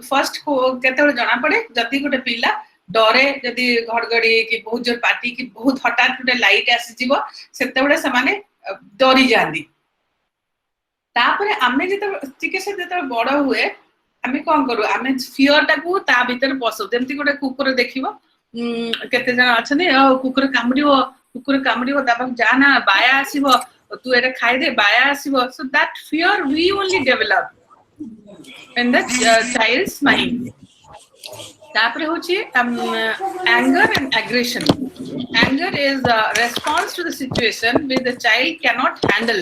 First केते जना पड़े जदी गोटे पिला डरे जदी घड़घड़ी कि बहुत जोर पार्टी कि बहुत हठात गोटे लाइट आसी जीवो सेते बडे से माने डरी जांदी तापरे आमे जते टिके से जते बड़ हुए आमे कोन करू आमे फियर टाकू ता भीतर पसो जेमति गोटे कुकुर देखिबो केते जन अछने कुकुर कामड़िबो तापर जाना बाया आसीबो तू एटा खाइ दे बाया आसीबो so that fear we only develop in the child's mind तापर होची anger and aggression anger is a response to the situation which the child cannot handle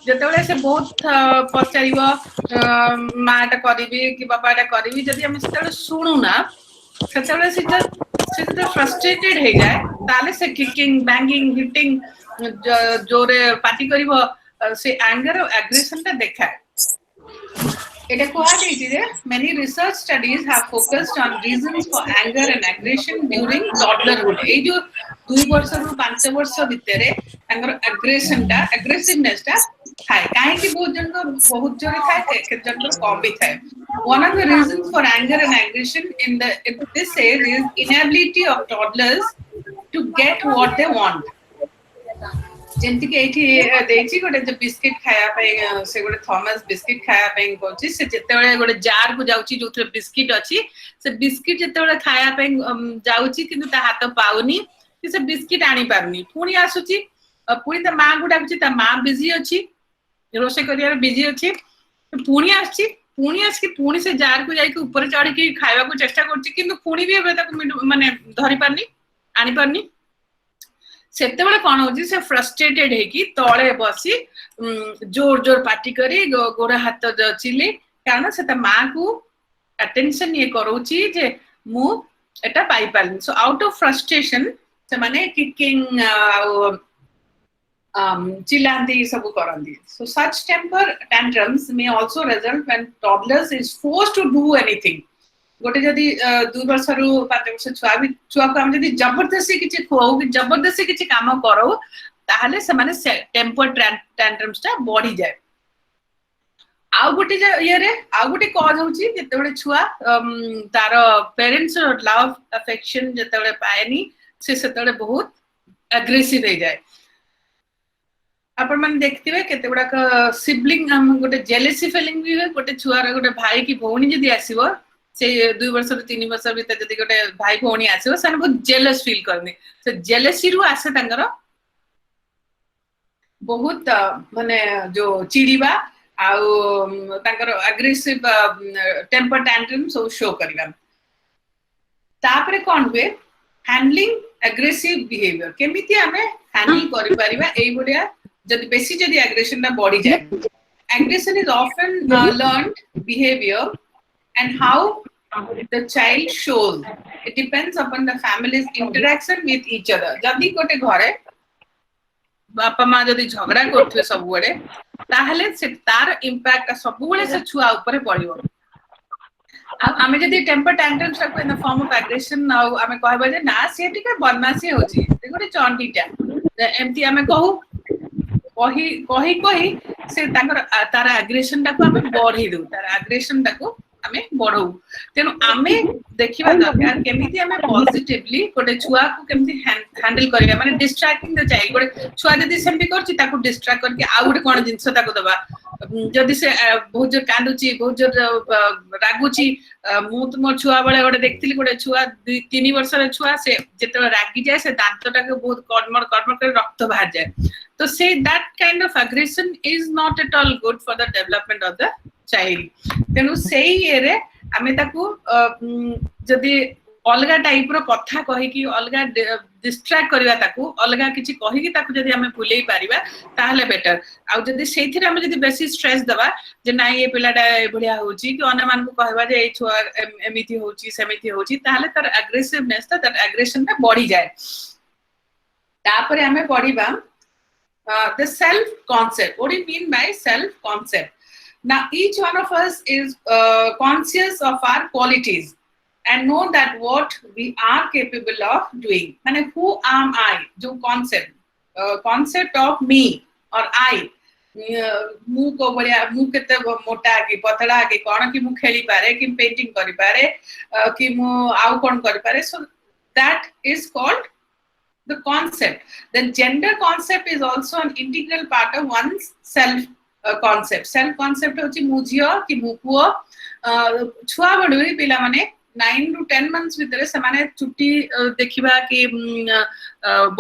जतबेले से बहुत पचारिबो माटा करिबी कि बाबाटा करिबी जदि हम सेतबेले सुनु ना सेतबेले से फ्रस्ट्रेटेड हे जाए ताले से किकिंग बैंगिंग हिटिंग जोरे पार्टी करिबो से एंगर और एग्रेशन ता देखाय It many research studies have focused on reasons for anger and aggression during toddlerhood. ये जो 2 वर्ष ରୁ 5 वर्ष ଭିତରେ ତାଙ୍କର aggression ଟା aggressiveness ଟା ଥାଏ କାହିଁକି ବହୁତ ଜୋରେ ଥାଏ କେତେ ଜଣଙ୍କର କମ ବି ଥାଏ. One of the reasons for anger and aggression in this age is inability of toddlers to get what they want. जेंति के एठी देछि गोटे जे बिस्किट खाया पे से गोटे थॉमस बिस्किट खाया पे कोछि से जेतेबेले गोटे जार को जाउछि जोथरे बिस्किट अछि से बिस्किट जेतेबेले खाया पे जाउछि किंतु ता हाथ पाउनी कि से बिस्किट आनी पारनी पुनी आसुछि पुनी त मां गुडा कुछि ता मां बिजी अछि रोसे करियार बिजी अछि पुनी आछि पुनी से जार को जाई के ऊपर चढ़ी के खाइबा को चेष्टा करछि किंतु पुनी भी ताको माने धरि पारनी आनी पारनी सेतेबेले कोन होजी से फ्रस्ट्रेटेड है कि तळे बसी जोर जोर पार्टी करी गोरा हाथ चिले कारण से मां को अटेंशन ये करूची जे मु एटा पाई पारनी सो आउट ऑफ फ्रस्ट्रेशन से माने किकिंग चिल्लांदी सब करंदी सो सच temper tantrums may also result when toddlers is forced to do anything गोटे जदी 2 वर्ष रु 5 वर्ष छुआ को हम जदी जबरदस्ती किछि खोउ कि जबरदस्ती किछि काम करो ताहले से माने टेम्पर टैंट्रम्स ता बढ़ी जाए आउ गोटे ये रे आउ गोटे कॉज होची जेतेबेले छुआ तार पेरेंट्स लव अफेक्शन जेतेबेले पाएनी से सेतेबेले बहुत एग्रेसिव हो जाए आपण मन देखथिबे केते गुडा का सिबलिंग हम गोटे जेलेसी फीलिंग भी है गोटे छुआ रे गोटे भाई की भौणी जदी आसीबो से 2 वर्ष रु 3 वर्ष भीतर जदी गोटे भाई भौणी आसीबो सन बहुत जेलस फील करनी से जेलेसी रु आसे तांगर बहुत माने जो चिड़ीबा आउ तांकर aggressive temper tantrum so show करबा तापरे कोन हुए हैंडलिंग एग्रेसिव बिहेवियर केमिति हमें हैंडल करि परिबा एई बडिया जदी बेसी जदी एग्रेशन ना बढ़ी जाए aggression is often learned behavior and how the child shows it depends upon the family's interaction with each other जदी गोटे घरे बापा मां जदी झगड़ा करथुए सब बडे ताहले से तार इंपैक्ट सब बडे से छुआ ऊपर पड़िबो आमे जदी टेम्पर टैंट्रम्स को in the form of aggression now आमे कहबा जे ना से टिके बदमाशी होची ते गोटे चंटीटा एमती आमे कहू कही से तार एग्रेशन टाको आमे बढ़ी दउ तार एग्रेशन टाको आमे बढ़ऊ तेनु आमे देखिबा दरकार केमिति आमे पॉजिटिवली गोटे छुआ को केमिति हैंडल करिया माने डिस्ट्रैक्टिंग द चाइल्ड गोटे छुआ जदी सेमती करछि ताको डिस्ट्रैक्ट करके आ गोटे कोन जिंस ताको दबा जदी से बहुत जोर कांदुची बहुत जोर रागुची मु त मोर छुआ बळे गोटे देखथिली गोटे छुआ 3 वर्ष रे छुआ से जेते रागी जाय से दांत टाके बहुत कर्मर कर रक्त बाहर जाय तो से that kind of aggression is not at all good for the development of the child तेनु सेही एरे आमे ताकू जदी अलगा टाइप रो कथा कहि कि अलगा डिस्ट्रैक्ट करबा ताकू अलगा किछि कहि कि ताकू जदी आमे भुलेई परिबा ताहले बेटर आ जदी सेथिरे आमे जदी बेसी स्ट्रेस दबा जे ना ये पिलाटा बढ़िया होची कि अन्य मान को कहबा जे ए छुआ एमिति होची सेमिति होची ताहले तर एग्रेसिवनेस तर एग्रेशन ता बढ़ी जाय तापरे आमे पढिबा the self concept what do you mean by self concept now each one of us is conscious of our qualities and know that what we are capable of doing and who am I jo concept of me or I मु को बलिया मु केते मोटा कि पतला कि कोन कि मु खेली पारे कि पेंटिंग करि पारे कि मु आउ कोन करि पारे so that is called the concept. The gender concept is also an integral part of one's self concept. Self concept hochi mu jio ki mu puo छुआ बडु पिला माने 9 to 10 months भितर से माने चुट्टी देखिबा कि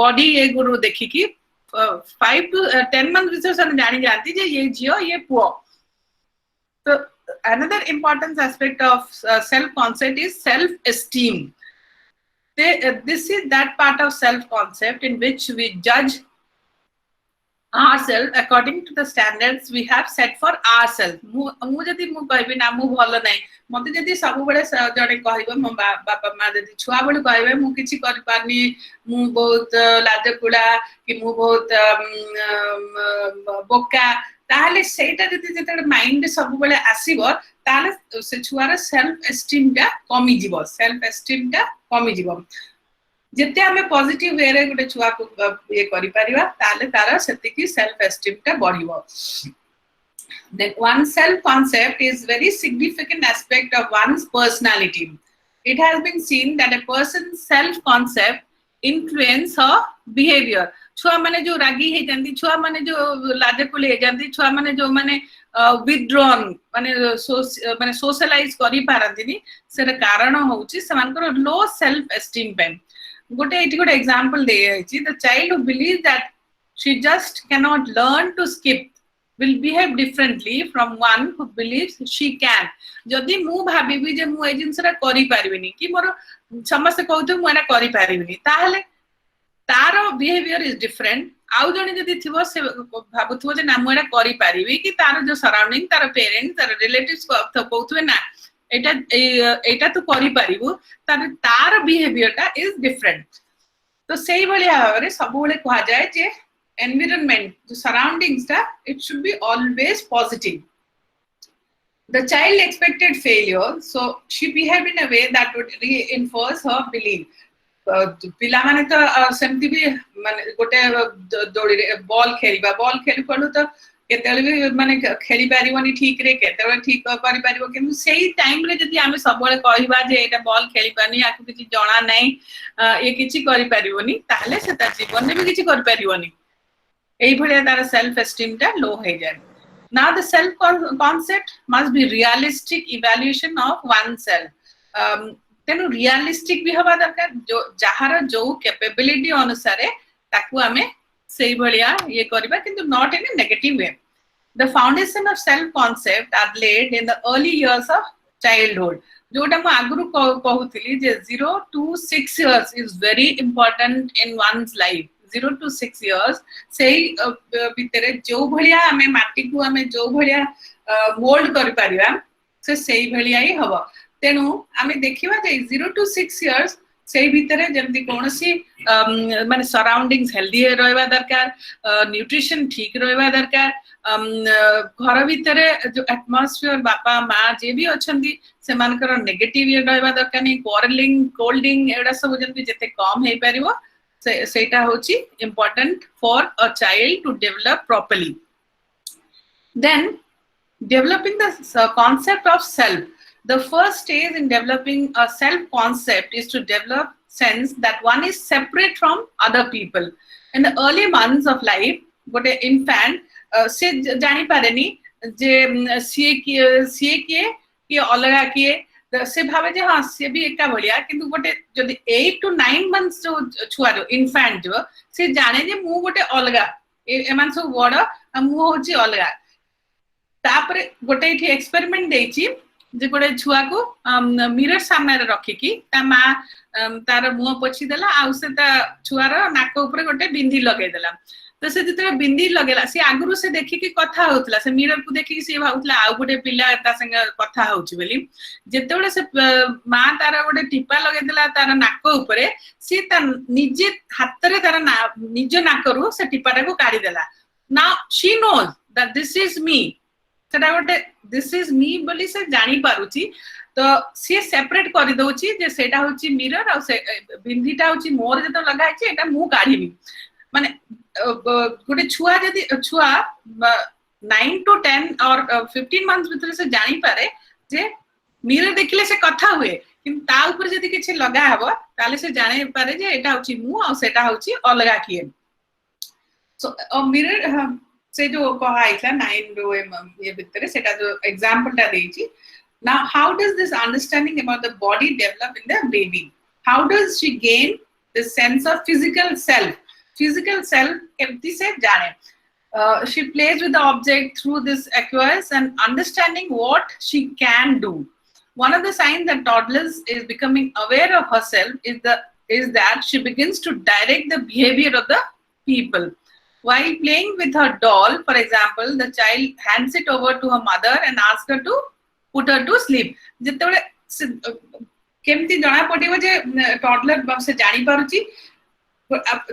बॉडी ए गुरु देखि कि 5 to 10 months भितर से जानि जानती जे ये जियो ये पुओ. So another important aspect of self concept is self esteem. This is that part of self-concept in which we judge ourselves according to the standards we have set for ourselves. मु जदि मु कहबी ना मु भलो नै मते जदि सब बेले जने कहबो मो बापा मां जदि छुआ बेले कहबे मु किछि करि पारनी मु बहुत लाजकुला कि मु बहुत बोका ताले सेटा जदि जते माइंड सब बेले आसीबो ताले से छुआर सेल्फ एस्टीम टा कमी जीवो सेल्फ एस्टीम टा कमी जीवो जेते हमें पॉजिटिव वे रे गुटे छुआ को ये करि परिबा ताले तारा सेति की सेल्फ एस्टीम टा बढ़िबो. Then one self concept is very significant aspect of one's personality. It has been seen that a person's self concept influence her behavior. छुआ माने जो रागी हे जंदी छुआ माने जो लाजकुले हे जंदी छुआ माने जो माने withdrawn माने सोशलाइज करि पारंदिनी सेर कारण होउची समानकर लो सेल्फ एस्टीम पेन. गोटे एटी गोटे एग्जांपल दे आइची the child who believe that she just can not learn to skip will behave differently from one who believes she can. जदि मु भाबिबी जे मु ए जिंसरा करि पारिबिनी कि मोर समस्त कहउते मु एना करि पारिबिनी ताहले तारो बिहेवियर इज डिफरेंट. आउ जने जदि थिबो से भाबुथबो जे ना मु एना करि पारिबी कि तारो जो सराउंडिंग तारो पेरेंट्स तारो रिलेटिव्स को कहउतबे ना एटा तो करि पारिबो तारो बिहेवियर टा इज डिफरेंट. तो सेही भली भाबरे सब बेले कहा जाय जे environment, the surroundings, it should be always positive. The child expected failure, so she behaved in a way that would reinforce her belief. पिला माने तो सेमती भी माने गोटे दौड़ी बॉल खेली पड़ू तो केतेले भी माने खेली पारिबनी ठीक रे केतेले ठीक करि पारिबो किंतु सेही टाइम रे जदी आमे सबले कहिबा जे एटा बॉल खेली पानी आकु किछि जणा नै ये किछि करि पारिबनी ताहले से ता जीवन में भी किछि करि पारिबनी एई भलिया तार सेल्फ एस्टीम टा लो हो जाय. Now the self concept must be realistic evaluation of oneself. तेनु रियलिस्टिक भी हवा दरकार जो जहार जो कैपेबिलिटी अनुसार ताकू हमें सही भलिया ये करबा किंतु not in A negative way. The foundation of self concept are laid in the early years of childhood. जोटा मु आगुरु कहउतली जे 0 to 6 years is very important in one's life. 0 to 6 years सेही भितरे जो भलिया हमें माटी को हमें जो भलिया मोल्ड करि परिबा से सेही भलिया ही हबो. तेनु हमें देखिबा जे 0 to 6 years सेही भितरे जेमति कोनसी माने सराउंडिंग्स हेल्दी रहबा दरकार न्यूट्रिशन ठीक रहबा दरकार घर भितरे जो एटमॉस्फियर बापा मां जे भी अछंदी सेमानकर नेगेटिव रहबा दरकार नि क्वारलिंग कोल्डिंग एडा सब जेमति जते कम हे परिबो सेटा होची important for a child to develop properly. Then developing the concept of self. The first stage in developing a self concept is to develop sense that one is separate from other people. In the early months of life, gote infant se jani pareni je sie kiye अलगा किए से भावे जे हाँ से भी एका भलिया किंतु गोटे जदि 8 to 9 months जो छुआ जो इन्फेंट जो से जाने जे मु गोटे अलगा एमान सब बड़ मु होची अलगा. तापरे गोटे इठी एक्सपेरिमेंट देछि जे गोटे छुआ को मिरर सामने रखी की ता मां तार मुंह पोछि देला आ से ता छुआर नाक ऊपर गोटे बिंदी लगे देला. तो से जते बिंदी लगेला से आगुरु से देखि की कथा होतला से मिरर को देखि से भाउतला आ गोटे पिला ता संग कथा होछि बेली जते बेले से मां तार गोटे टिपा लगे देला तार नाक ऊपर से ता निजे हाथ रे तार निज नाकरू से टिपाटा को काढी देला. Now she knows that this is me सेटा गोटे दिस इज मी बोली से जानि पारुची तो सी सेपरेट कर दउची जे सेटा होछि मिरर आ से बिंदीटा होछि मोर जते लगा छै एटा मु काढीबी माने गोटे छुआ जदि छुआ 9 to 10 और 15 months भितर से जानी पारे जे मिरर देखिले से कथा हुए किंतु ता ऊपर जदी किछ लगा हबो ताले से जाने पारे जे एटा होची मु आ सेटा होची अलगा किए सो मिरर से जो कहा आइला 9 रो ये भितर सेटा जो एग्जांपल ता देची now how does this understanding about the body develop in the baby how does she gain the sense of physical self केमती से जाने she plays with the object through this aqueous and understanding what she can do. One of the signs that toddlers is becoming aware of herself is that she begins to direct the behavior of the people. While playing with her doll, for example, the child hands it over to her mother and asks her to put her to sleep. जेतेबेले केमती जणा पडिबो जे toddler से जानि पारुची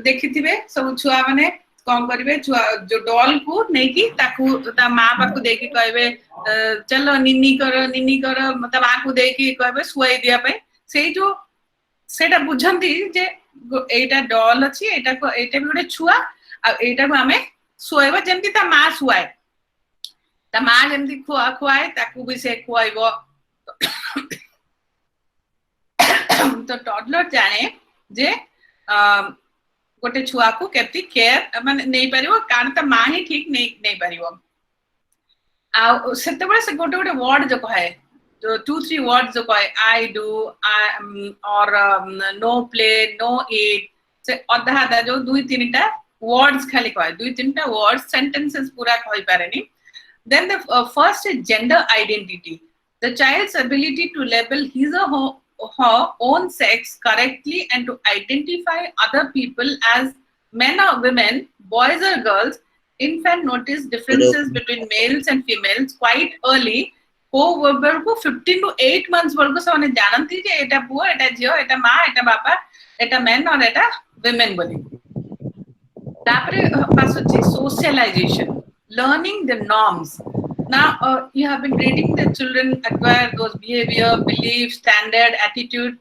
देखिथिबे सब छुआ माने कौन करिवे जो डॉल को नहीं की ताकू ता मां पाकू देकी कहबे चलो निन्नी करो मतलब आकू देकी कहबे सुई दिया पे सेई जो सेटा बुझंती जे एटा डॉल अछि एटा को एटा भी गोटे छुआ आ एटा को हमें सुएबा जेंती ता मां सुआए ता मां जेंती खुआए ताकू भी से खुआइबो तो टॉडलर जाने जे गोटे छुआ को केती केयर माने नहीं परिवो कारण त मां ही ठीक नहीं परिवो आ सेते बळे से गोटे गोटे वर्ड जो कहे जो 2-3 वर्ड जो कहे आई डू और नो प्ले नो ईट से अधा आधा जो 2-3टा वर्ड्स खाली कहे 2-3टा वर्ड्स सेंटेंसेस पूरा कहि पारेनी then the first is gender identity the child's ability to label his or her own sex correctly and to identify other people as men or women, boys or girls. Infants notice differences between males and females quite early. को 15 to 8 months वर्ग से उन्हें जानती जे एटा पुआ, एटा जियो, एटा माँ, एटा बापा, एटा men और एटा women बोली. तापरे पास होची socialization, learning the norms. Now, you have been reading the children acquire those behavior, belief, standard, attitude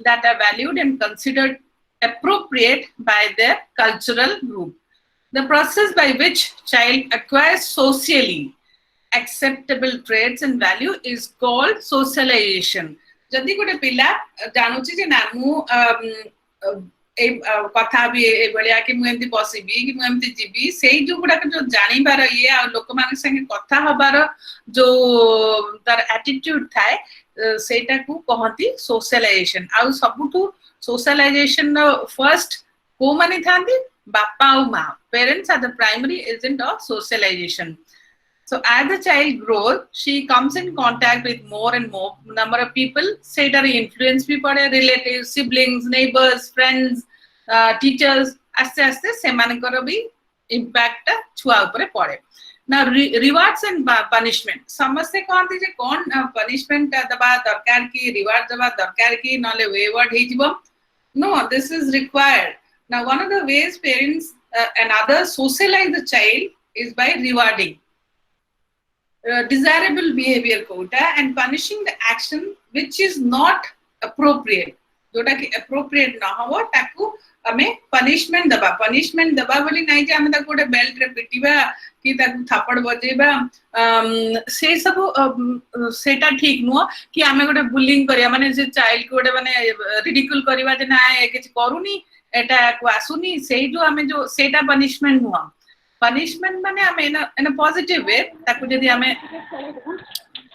that are valued and considered appropriate by their cultural group. The process by which child acquires socially acceptable traits and value is called socialization. जदि गोटे पिला जानुची जे ना मु ए कथा भी ए बलिया कि मु एमती बसिबी कि मु एमती जीबी सेही जो गुडा जो जानि बार ये आ लोक मान संगे कथा हबार जो तार एटीट्यूड थाए सेटा को कहती सोशलाइजेशन आ सबुठु सोशलाइजेशन फर्स्ट को माने थांती बापा और मां parents are the primary agent of socialization. So as the child grows, she comes in contact with more and more number of people. Say that influence भी पड़े relatives, siblings, neighbors, friends, teachers. आस्ते आस्ते से मानकर भी impact छुआ ऊपर पड़े. Now rewards and punishment. समझते कौन थी जे कौन punishment दबा दरकार की reward दबा दरकार की नले wayward ही जीवो. No, this is required. Now one of the ways parents and others socialize the child is by rewarding. Desirable behavior quota and punishing the action which is not appropriate जोटा कि appropriate ना हो ताकू हमें punishment दबा बोली नहीं जे हमें ताकू गोटे बेल्ट रे पिटिबा कि ताकू थापड़ बजेबा से सब सेटा ठीक नुह कि हमें गोटे बुलिंग करिया माने जे चाइल्ड को गोटे माने रिडिक्यूल करिवा जे ना ए किछ करूनी एटा को आसुनी सेही जो हमें जो सेटा punishment नुह punishment माने हमें in a positive way ताकू जदी हमें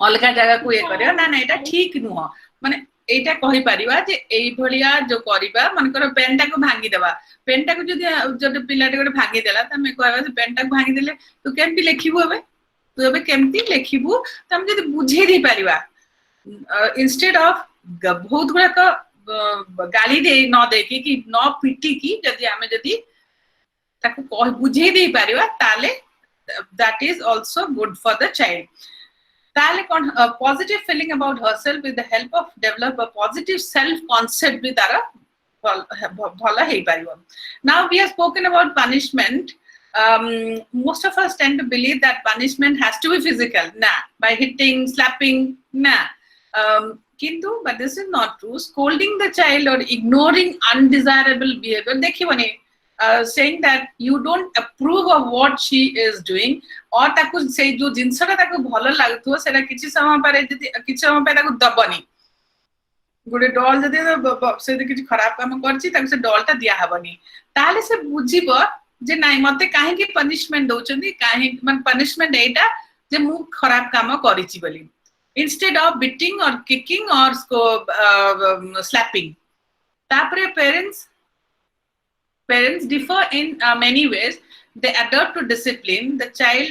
अलगा जगह को ये करियो ना ना एटा ठीक नुह माने एटा कहि परिबा जे एई भलिया जो करिबा मन कर पेनटा को भांगी देबा पेनटा को जदी जदी पिलाटे गोटे भांगी देला त हमें कहबा जे पेनटा को भांगी देले तू केमती लेखिबो एबे तू एबे केमती लेखिबो त हम जदी बुझे दी परिबा इंस्टेड ऑफ बहुत गुडा को गाली दे न देखि कि न पिटी की जदी हमें जदी ताकू कह बुझे दे परिबा ताले that is also good for the child. ताले कौन positive feeling about herself with the help of develop a positive self concept भी तारा भला है परिबा. Now we have spoken about punishment. Most of us tend to believe that punishment has to be physical. Nah, by hitting, slapping, nah. Kintu, but this is not true. Scolding the child or ignoring undesirable behavior देखिबो ने saying that you don't approve of what she is doing or ताकू से जो जिनसटा ताकू भलो लागुथो सेटा किछि समय पारे जदि किछि समय पारे ताकू दबनी गोटे डॉल जदि से किछि खराब काम करछि ताकू से डॉलटा दिया हबनी ताले से बुझिबो जे नाही मते काहे की पनिशमेंट दोचंदी काहे मन पनिशमेंट एटा जे मु खराब काम करिछि बोली instead of beating or kicking or slapping तापरे parents differ in many ways. They adopt to discipline the child,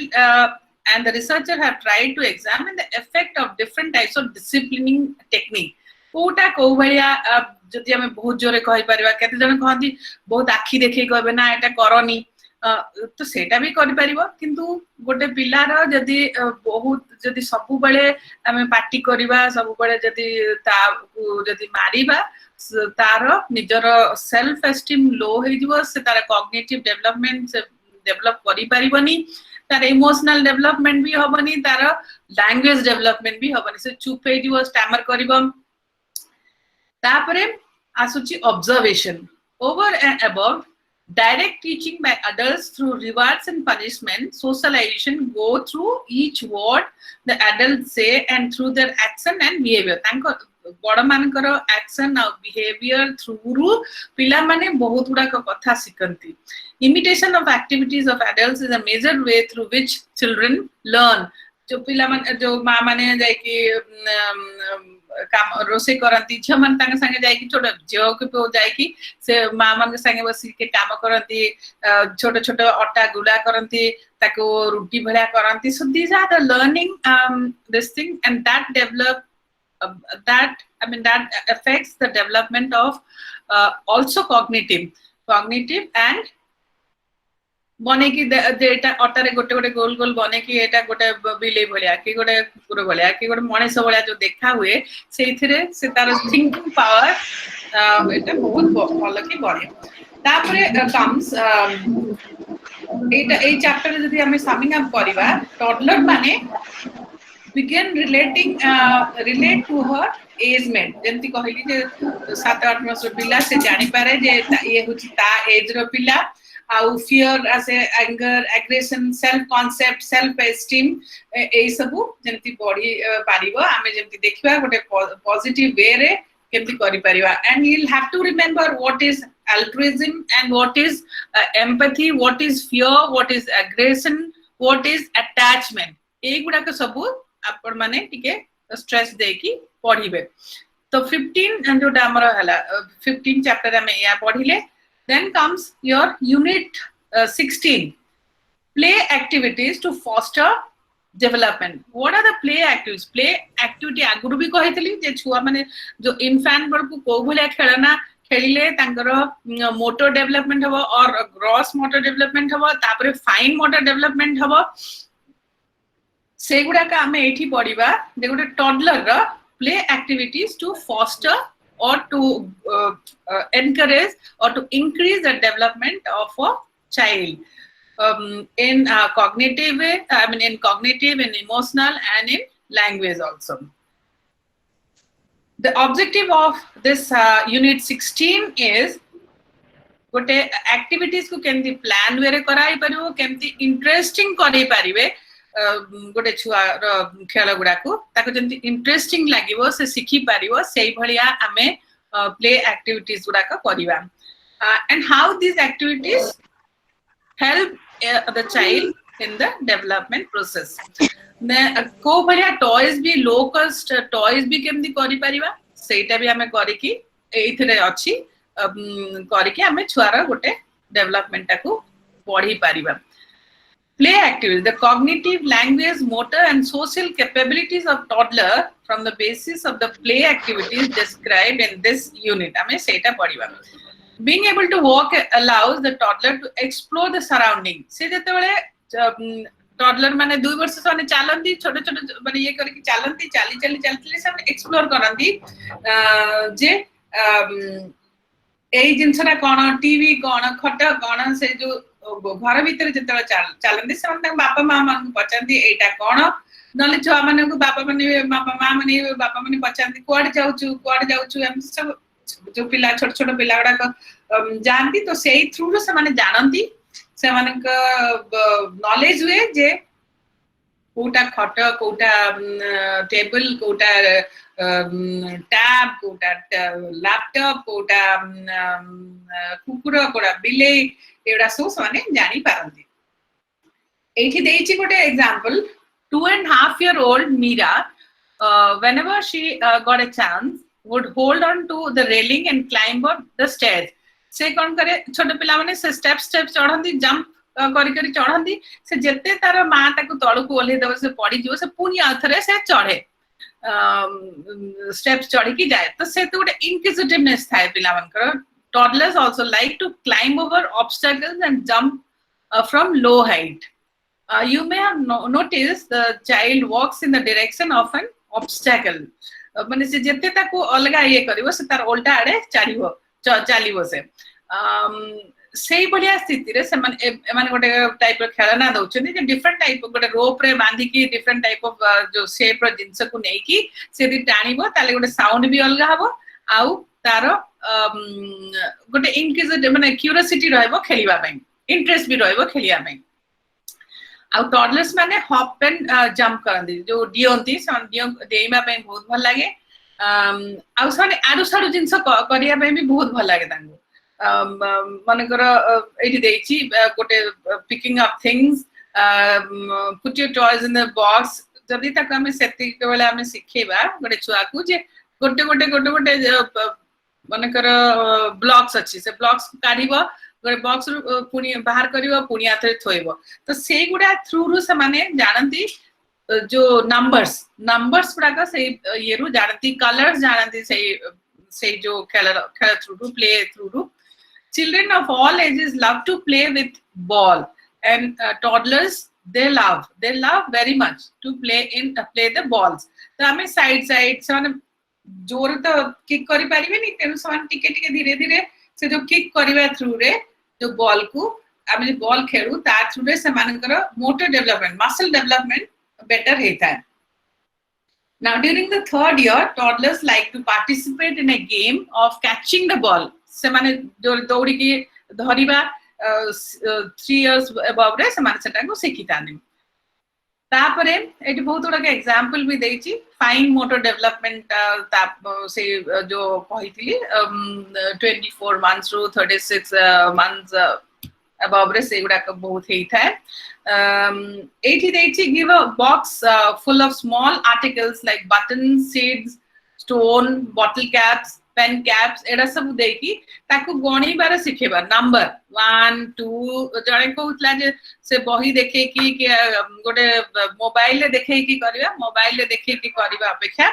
and the researcher have tried to examine the effect of different types of disciplining technique. Kota को भलिया जदि हमें बहुत जोरे कहि परिबा केते जन कहती बहुत आखी देखै कहबे ना एटा करनी तो सेटा भी करि परिबो किंतु गोटे पिलार जदि बहुत जदि सबु बेले हमें पार्टी करिबा सबु बेले जदि ता जदि मारिबा तार निजर सेल्फ एस्टीम लो हो जिवो से तार कॉग्निटिव डेवलपमेंट से डेवलप करि परिबनी तार इमोशनल डेवलपमेंट भी होबनी तार लैंग्वेज डेवलपमेंट भी होबनी से चुप हो जिवो स्टैमर करिबो तापरे आसुची observation over and above direct teaching by adults through rewards and punishment socialization go through each word the adults say and through their action and behavior tanko बड़ मानकर एक्शन और बिहेवियर थ्रू पिला माने बहुत गुडा कथा सिकंती imitation of activities of adults is a major way through which children learn जो पिला माने जो मां माने जाय कि काम रोसे करंती छ मन तांग संगे जाय कि छोटा जो के पे जाय कि से मां मन के संगे बसी के काम करंती छोटा छोटा आटा गुला करंती ताको रोटी भला करंती so these are the learning this thing and that develop that affects the development of also cognitive and बने कि एटा अटारे गोटे गोटे गोल गोल बने कि एटा गोटे बिले भलिया कि गोटे कुकुर भलिया कि गोटे मनीष भलिया जो देखा हुए सेइथिरे से तार थिंकिंग पावर एटा बहुत भलो कि बढ़े तापरे कम्स एटा ए चैप्टर जदि हमें समिंग अप करबा टॉडलर माने begin relate to her age mate जेंति कहली जे 7-8 वर्ष पिला से जानि पारे जे ये होची ता एज रो पिला आउ fear as anger aggression self concept self esteem ए सबु जेंति बॉडी पारिबो आमे जेंति देखिबा गोटे पॉजिटिव वे रे केमति करि परिबा and you'll have to remember what is altruism and what is empathy what is fear what is aggression what is attachment ए गुडा के सबु आपण माने टिके स्ट्रेस दे की पढिबे तो 15 जोटा हमर हला 15 चैप्टर में या पढिले then comes your unit 16 play activities to foster development what are the play activity आगुरु भी कहितली जे छुआ माने जो इन्फैंट बड़ को को भले खेलना खेलिले तांकर मोटर डेवलपमेंट हबो और ग्रॉस मोटर डेवलपमेंट हबो तापरे फाइन मोटर डेवलपमेंट हबो सेगुडा का हमें एठी पढिबा जे गोटे टॉडलर रा play activities to foster or to encourage or to increase the development of a child in cognitive way in cognitive and emotional and in language also the objective of this unit 16 is गोटे activities को केमती plan वे रे कराई परिबो केमती interesting करै परिबे गोटे छुआ खेल गुडा को ताको जंती इंटरेस्टिंग लागिवो से सिखि परिवो सेही भलिया हमें प्ले एक्टिविटीज गुडा का करिवा and how this activities help the child in the development process ने को भलिया टॉयज भी लो कॉस्ट टॉयज भी केमती करि परिवा सेटा भी हमें करि कि एथिरे अछि करि कि हमें छुआर गोटे डेवलपमेंट को पढि परिवा Play activities. The cognitive, language, motor, and social capabilities of toddler from the basis of the play activities described in this unit. I say it padiba. Being able to walk allows the toddler to explore the surrounding. Se jete bale toddler माने 2 वर्ष से चलंती छोटे छोटे माने ये करके चलंती चली सब एक्सप्लोर करंती जे एई जिंसरा कोन टीवी कोन खट कोन से जो घर भीतर जतरा चलंदी से बापा मां मान पचंदी एटा कोन नले छुआ माने को बापा माने मां माने पचंदी कोड जाउछु हम सब जो पिला छोट छोट पिला गुडा जानती तो से थ्रू से माने जानती से माने नॉलेज हुए जे कोटा खट कोटा टेबल कोटा टैब कोटा लैपटॉप कोटा कुकुर कोटा बिले एडा सब माने जानी पारंती एठी देइची गोटे example 2.5-year-old Mira whenever she got a chance would hold on to the railing and climb up the stairs से कौन करे छोटे पिला माने से स्टेप चढ़ंदी जंप करी करी चढ़ंदी से जते तार मां ताको तळु को ओले दब से पड़ी जो से पुनी आथरे से चढ़े स्टेप्स चढ़ी की जाए तो से तो गोटे इनक्विजिटिवनेस थाए पिला मानकर toddlers also like to climb over obstacles and jump from low height. You may have noticed the child walks in the direction of an obstacle. माने से जते ताको अलगा ये करिवो से तार उल्टा आड़े चालिवो से बढ़िया स्थिति रे माने गोटे टाइप खेलना दउछनी जे डिफरेंट टाइप गोटे रोप रे बांधी की डिफरेंट टाइप ऑफ जो शेप रो जिंस को नै की से दी टाणीबो ताले गोटे साउंड भी अलगा हबो आउ तार गोटे इनक्विजिटिव माने क्यूरियोसिटी रहबो खेलिबा पई इंटरेस्ट भी रहबो खेलिया पई आउ टॉडलर्स माने हॉप एंड जंप करंदी जो डियोंती सन डियो देइबा पई बहुत भल लागे आउ सने आडु साडु जिंस करिया पई भी बहुत भल लागे तांगो मनकर एठी देइची गोटे picking up things put your toys in the box जदी तक हमें सेति केवल हमें सिखेबा गोटे छुआ को जे गोटे मनकर ब्लॉक्स अच्छी से ब्लॉक्स काढिबो गोटे बॉक्स पुनी बाहर करिवो पुनी आथरे थोइबो तो से गुडा थ्रू रु से माने जानंती जो नंबर्स गुडा का से ये रु जानती कलर्स जानती से जो खेल थ्रू रु प्ले थ्रू रु children of all ages love to play with ball and toddlers they love very much to play the balls तो हमें साइड से माने जोर तो किक करि पारिबे नि तेनु समान टिके धीरे धीरे से जो किक करिवा थ्रू रे जो बॉल को आमे बॉल खेलु ता थ्रू रे से मानकर motor development muscle development better हेता है now during the third year toddlers like to participate in a game of catching the ball से माने जो दौड़ी की धरिबा 3 years above रे से माने सेटा को सिखितानी तापरे एटी बहुत गुडा एग्जांपल भी देइची फाइन मोटर डेवलपमेंट से जो कहितली 24 months to 36 months above रे से गुडा बहुत हेई था एटी देइची give a box full of small articles like buttons seeds stone bottle caps pen caps एडा सब देकी ताको गणी बार सिखेबा नंबर 1 2 जणे कहउतला जे से बही देखे की गोटे मोबाइल ले देखे की करबा मोबाइल ले देखे की करबा अपेक्षा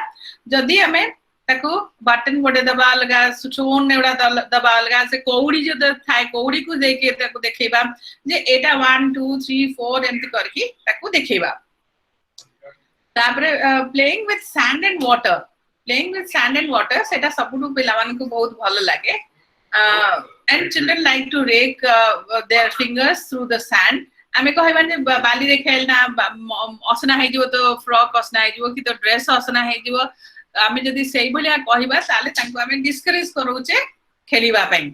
जदी हमें ताको बटन गोटे दबा लगा सुचोन एडा दबा लगा से कौड़ी जो थाए कौड़ी को देके ताको देखेबा जे एटा 1 2 3 4 एंती करकी ताको देखेबा तापरे playing with sand and water playing with sand and water सेटा सबुडु पिलावन को बहुत भलो लागे and children like to rake their fingers through the sand आमे कहबा जे बाली रे खेलना असना हे जिवो तो फ्रॉक असना हे जिवो कि तो ड्रेस असना हे जिवो आमे जदी सेही भलिया कहबा ताले तांको आमे डिस्करेज करूचे खेलिबा पई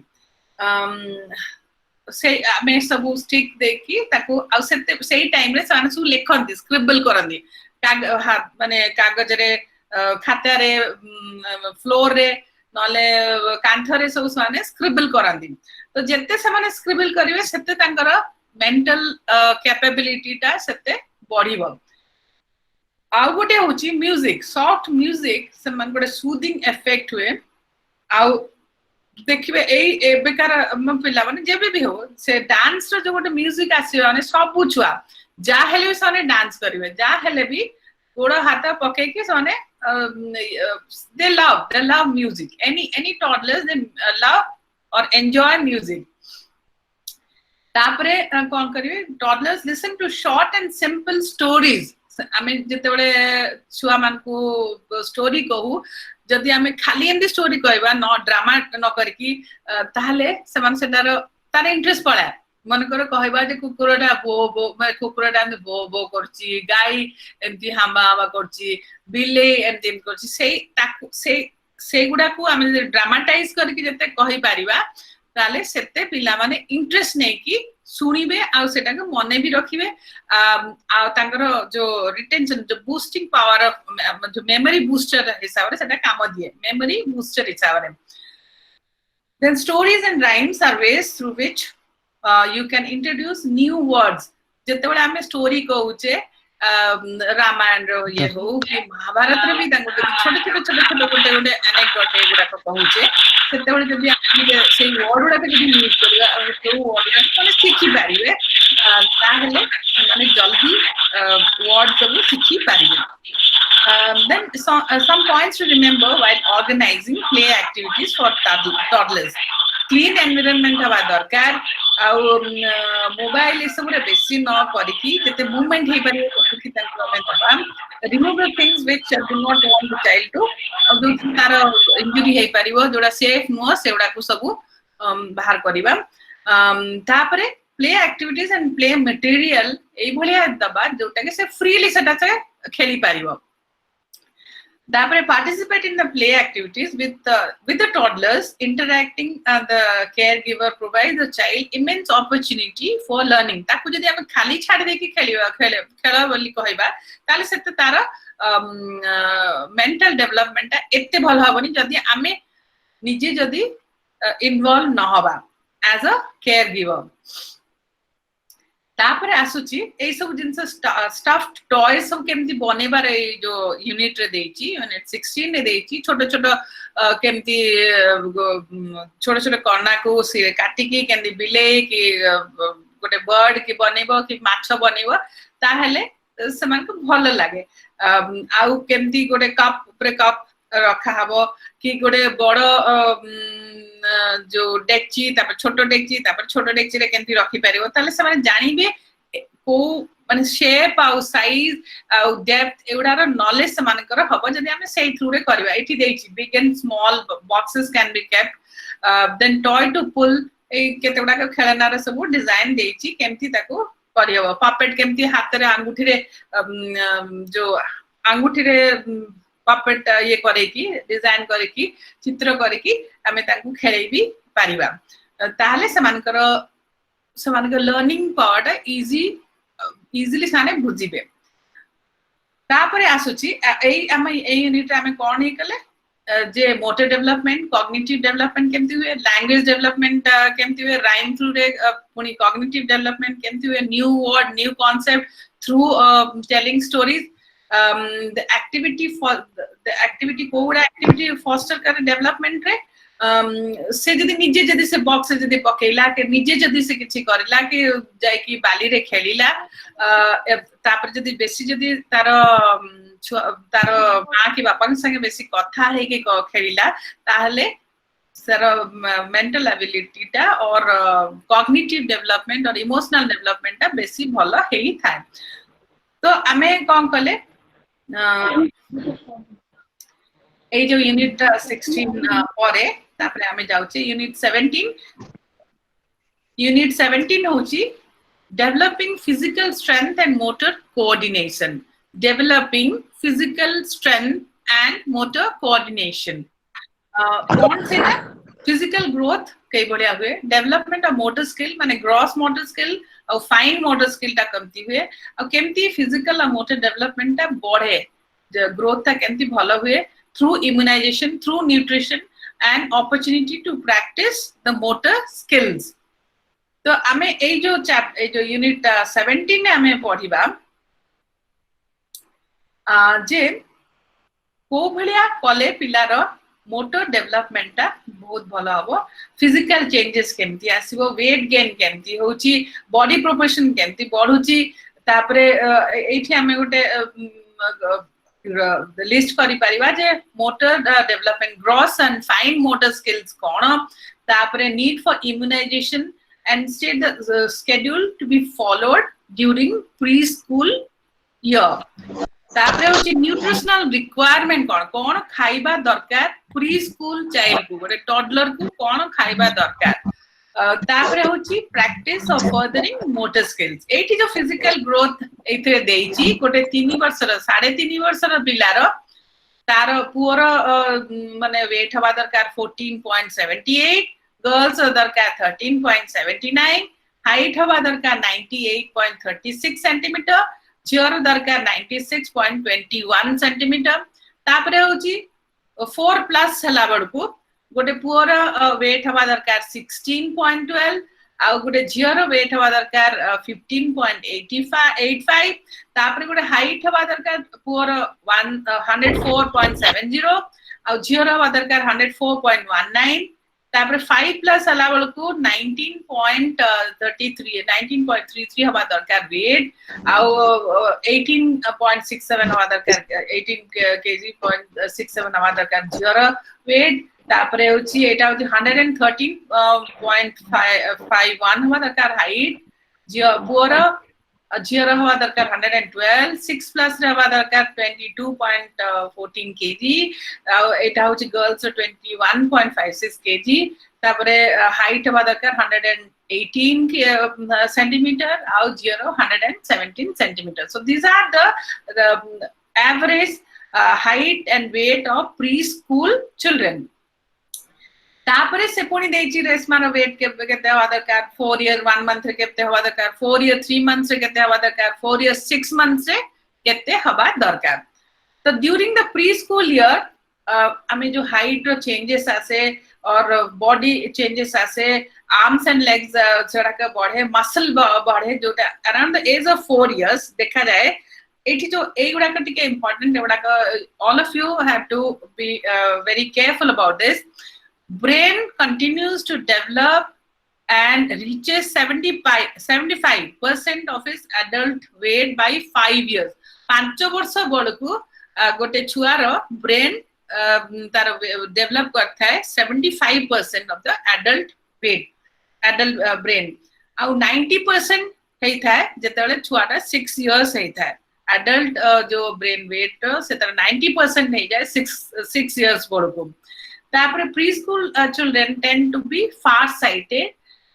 से आमे सब स्टिक देखि ताको आ सेही टाइम रे सानसु लेखंती स्क्रिबल करंदी माने कागज रे खाता रे फ्लोर रे नले कांथ रे सब माने स्क्रिबल करंदी तो जत्ते से माने स्क्रिबल करिवे सेते तांकर मेंटल कैपेबिलिटी ता सेते बढ़िबो आ गोटे होची म्यूजिक सॉफ्ट म्यूजिक से मन गोटे सूदिंग इफेक्ट हुए आ देखिबे ए बेकार पिला माने जेबे भी हो से डांस रो जो गोटे म्यूजिक आसी माने सब बुझुआ जा हेले सने डांस करिवे जा हेले भी गोड़ हाथ पके के सने they love music any toddlers they love or enjoy music तापरे कोन करिवे toddlers listen to short and simple stories आमे जते बळे छुआ मान को स्टोरी कहू जदी आमे खाली एंदी स्टोरी कहबा न ड्रामा न करकी ताहले समान से तार इंटरेस्ट पड़ा मन कर कहबा जे कुकुरडा बो कुकुरडा में बो करची गाई एंती हामा हामा करची बिले एंती करची से सेगुडा को आमे ड्रामाटाइज करके जते कहि परिबा ताले सेते पिला माने इंटरेस्ट नै कि सुनिबे आ सेटा के मने भी रखिबे आ तांकर जो रिटेंशन जो बूस्टिंग पावर ऑफ जो मेमोरी बूस्टर हिसाब रे सेटा काम दिए मेमोरी बूस्टर हिसाब रे then stories and rhymes are ways through which you can introduce new words जते बळे आमे स्टोरी कहउचे रामायण रो ये हो कि महाभारत रे भी तांको छोटे छोटे छोटे छोटे गोटे गोटे एनेक्डोट एगुडा कहउचे सेते बळे जदी आमे से वर्ड उडा के जदी यूज करबा और तो वर्ड माने सिखि पारिबे ताहले माने जल्दी वर्ड सब सिखि पारिबे then some points to remember while organizing play activities for toddlers clean environment हवा दरकार आ मोबाइल सब रे बेसी न करिकि जते मूवमेंट हे पारे कि तांको में तमाम remove the things which do not want the child to जो तार इंजुरी हे पारिबो जोडा सेफ नो सेउडा को सब बाहर करिबा तापरे play activities and play material एई भलिया दबा जोटा के से फ्रीली सेटा से खेली पारिबो तापरे participate in the play activities with the toddlers interacting the caregiver provides the child immense opportunity for learning ताकू जदी हम खाली छाड़ दे कि खेला बोली कहबा ताले सेते तार मेंटल डेवलपमेंट एते भल हबनी जदी आमे निजे जदी इन्वॉल्व न होबा एज अ केयरगिवर तापरे आसुची ए सब जिंस स्टफ्ड टॉयज सब केमती बनेबार ए जो यूनिट रे देची यूनिट 16 रे देची छोटो छोटो केमती छोटो छोटो कणा को से काटी के केंदी बिले कि गोटे बर्ड की बनेबो कि माछ बनेबो ताहेले समान को भल लागे आउ केमती गोटे कप ऊपर कप रखा हबो कि गोटे बड़ो जो डेक्ची तापर छोटो डेक्ची रे केंती रखि परिबो ताले से माने जानिबे को माने शेप आ साइज आ डेप्थ एउडार नॉलेज से माने कर हबो जदी हमें सेही थ्रू रे करबा एठी देछि big and small boxes can be kept then toy to pull ए केतेडा के खेलना रे सब डिजाइन देछि केमती ताको करियो पपेट केमती हाथ रे अंगूठी रे जो अंगूठी रे पपेट ये करे की डिजाइन करे की चित्र करे की हमें तांको खेलै भी पारिबा ताहले समानकर लर्निंग पार्ट इजीली साने बुझिबे तापरे आसुची एई हम एई यूनिट रे हमें कोन हे कले जे मोटर डेवलपमेंट कॉग्निटिव डेवलपमेंट केमती हुए लैंग्वेज डेवलपमेंट केमती हुए राइम थ्रू रे पुनी कॉग्निटिव डेवलपमेंट केमती हुए new word new concept through telling stories the activity कोड एक्टिविटी फोस्टर करे डेवलपमेंट रे से जदी निजे जदी से बॉक्स से जदी पकेला के निजे जदी से किछि करला के जाय की बाली रे खेलिला तापर जदी बेसी जदी तार मां की बापा के संगे बेसी कथा हे के खेलिला ताहले सर मेंटल एबिलिटी टा और कॉग्निटिव डेवलपमेंट और इमोशनल डेवलपमेंट टा बेसी भलो हेई थाय तो हमें कोन कले ए जो यूनिट 16 परे तापरे हमें जाउचे यूनिट 17 होची developing physical strength and motor coordination कौन से ना फिजिकल ग्रोथ कई बढ़िया हुए डेवलपमेंट ऑफ मोटर स्किल माने ग्रॉस मोटर स्किल और फाइन मोटर स्किल टा कमती हुए और केमती फिजिकल और मोटर डेवलपमेंट टा बढ़े ग्रोथ टा केमती भलो हुए through immunization through nutrition and opportunity to practice the motor skills तो हमें ए जो यूनिट 17 ने हमें पढ़िबा जे को भलिया कले पिलार मोटर डेवलपमेंट टा बहुत भलो हबो फिजिकल चेंजेस केमती आसीबो वेट गेन केमती होची बॉडी प्रोपोर्शन केमती बढ़ुची तापरे एठी हमें गोटे लिस्ट करि परिबा जे motor development gross and fine motor skills कोन तापरे need for immunization and state the schedule to be followed during preschool year तापरे होची न्यूट्रिशनल रिक्वायरमेंट कोन खाइबा दरकार प्री स्कूल चाइल्ड को गोटे टॉडलर को कोन खाइबा दरकार तापरे होची practice of furthering motor skills एठी जो फिजिकल ग्रोथ एथरे देइची गोटे 3 वर्षर 3.5 वर्षर पिलार तार पुअर माने वेट हवा दरकार 14.78, गर्ल्स दरकार 13.79, हाइट हवा दरकार 98.36 सेंटीमीटर, झियर दरकार 96.21 सेंटीमीटर। तापरे होची 4+ हला बडकू गोटे पुअर वेट हवा दरकार 16.12, आउ गोटे झियर वेट हवा दरकार 15.85, तापरे गोटे हाइट हवा दरकार पुअर 104.70, आउ झियर हवा दरकार 104.19, तापरे 5+ हला बळकू 19.33 हवा दरकार वेट, आउ 18.67 हवा दरकार 18 kg.67 हवा दरकार झियर वेट। तापरे होची एटा होची 113.51 हवा दरकार हाइट, पुअर झियर हवा दरकार 112, 6+ हवा दरकार 22.14 kg, एटा होची गर्ल्स 21.56 kg, तापरे हाइट हवा दरकार 118 सेंटीमीटर, आउ झियर 117 centimetre. So these are the average height and weight of preschool children. तापरे से पुणी देची रेशमार वेट केते हवा दरकार 4 year 1 month रे केते हवा दरकार, 4 year 3 months रे केते हवा दरकार, 4 year 6 months रे केते हवा दरकार। तो during the preschool year हमें जो हाइट रो चेंजेस आसे और बॉडी चेंजेस आसे, आर्म्स एंड लेग्स जड़ाक बढ़े, मसल बढ़े, जोटा around the age of 4 years देखा जाए। एठी जो एगुडाक टिके इंपोर्टेंट एगुडाक all of you have to be very careful about this. Brain continues to develop and reaches 75% of its adult weight by 5 years. 5 वर्ष बड़कू गोटे छुआर ब्रेन तार डेवलप करता है 75% of the adult weight, adult brain, आउ 90% होता है जेतेबेले छुआटा 6 years होता है। adult जो brain weight से तार 90% नहीं जाए 6 years बड़कू। तापरे preschool children tend to be far sighted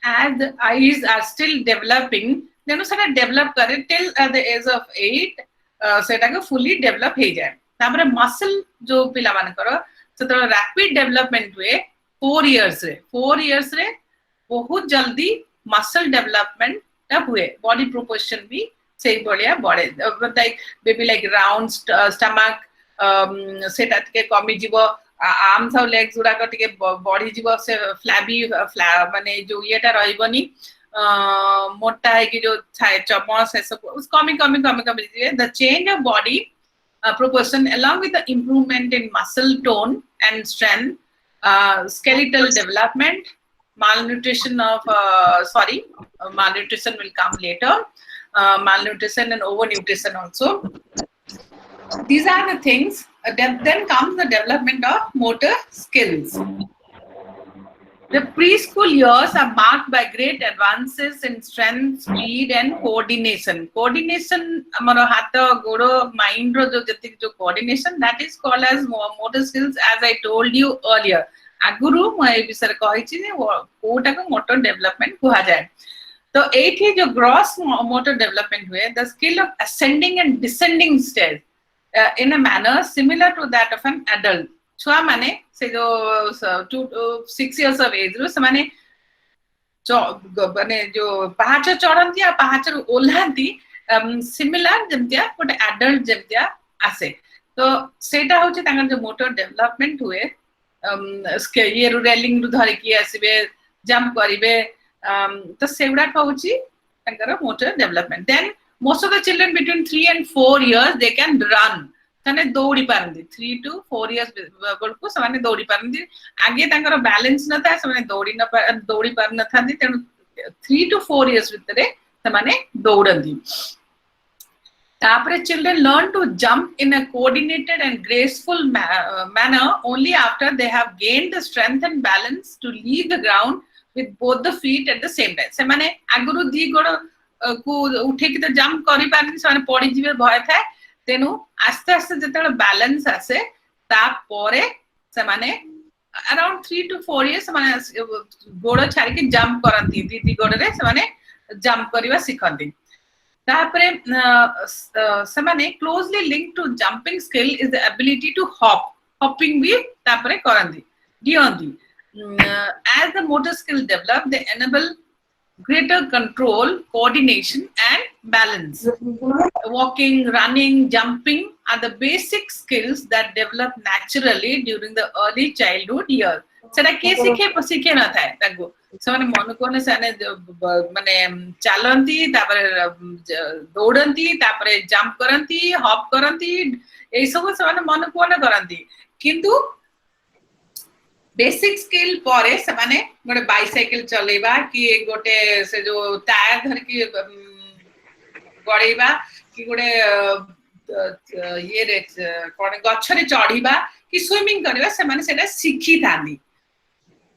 as the eyes are still developing, then सेटा develop करे till the age of 8 सेटा को fully develop हो जाए। तापरे muscle जो पिला मान करो से तो rapid development हुए 4 years रे बहुत जल्दी muscle development ता हुए, body proportion भी सही बढ़िया बढ़े, like baby like round stomach सेटा के कमी जीवो, आर्म्स और लेग्स गुडा टिके बढ़ी जीव से फ्लैबी माने जो येटा रहइबनी मोटा है कि जो चमस है सब उस कमी जीवे। The change of body proportion along with the improvement in muscle tone and strength, skeletal development, malnutrition will come later, malnutrition and overnutrition also. These are the things. Then comes the development of motor skills. The preschool years are marked by great advances in strength, speed and coordination. Coordination amaro hato godo mind ro jo jetik jo coordination, that is called as motor skills, as I told you earlier. Aguru mo ei bisare kahichi je kota ko motor development kuha jaye। तो एठी जो gross motor development हुए, the skill of ascending and descending stairs in a manner similar to that of an adult। छुआ माने से जो 2 to 6 years of age रो से माने जो पहाच चढ़ंती आ पहाच ओल्हांती सिमिलर जेमतिया गोटे एडल्ट जेमतिया आसे। तो सेटा होचे तांगर जो मोटर डेवलपमेंट हुए, ये रेलिंग रु धरि की आसीबे, जंप करिवे, तो सेगुडा होची तांगर motor development. Then most of the children between 3 and 4 years they can run, तने दौड़ी पारंदी। 3 to 4 years बळकु समाने दौड़ी पारंदी, आगे तांकर बैलेंस न था समाने दौड़ी पार न थांदी, तेनु 3 to 4 years भितरे समाने दौड़ंदी। तापरे children learn to jump in a coordinated and graceful manner only after they have gained the strength and balance to leave the ground with both the feet at the same time। समाने आगुरु दी गोड़ को उठे कि तो jump करि पारनी, समाने पड़ी जीवे भय थाए, तेनु आस्ते आस्ते जेतेबेले बैलेंस आसे ता परे समाने अराउंड 3 to 4 years समाने गोड़ छाड़ी के जंप करंती, दी गोड़ रे समाने जंप करिवा सिखंती। तापरे समाने closely link to jumping skill is the ability to hop hopping भी तापरे करंदी दियंदी as the motor skill develop they enable greater control coordination and balance walking running jumping are the basic skills that develop naturally during the early childhood years सेटा के सिखे न थाए ताको ସେମାନେ ମନକୁ ମାନେ ସେମାନେ ମାନେ ଚାଲନ୍ତି ତାପରେ ଦୌଡନ୍ତି ତାପରେ ଜମ୍ପ କରନ୍ତି ହପ୍ କରନ୍ତି ଏଇ ସବୁ ସେମାନେ ମନକୁ ମନେ କରନ୍ତି କିନ୍ତୁ बेसिक स्किल पर से गोटे बाइसाइकिल चलेबा कि गोटे से जो टायर धरकी गड़ेबा कि गोटे ये रे कोन गछरे चढ़ीबा कि स्विमिंग करबा से माने सेटा सिखी थांदी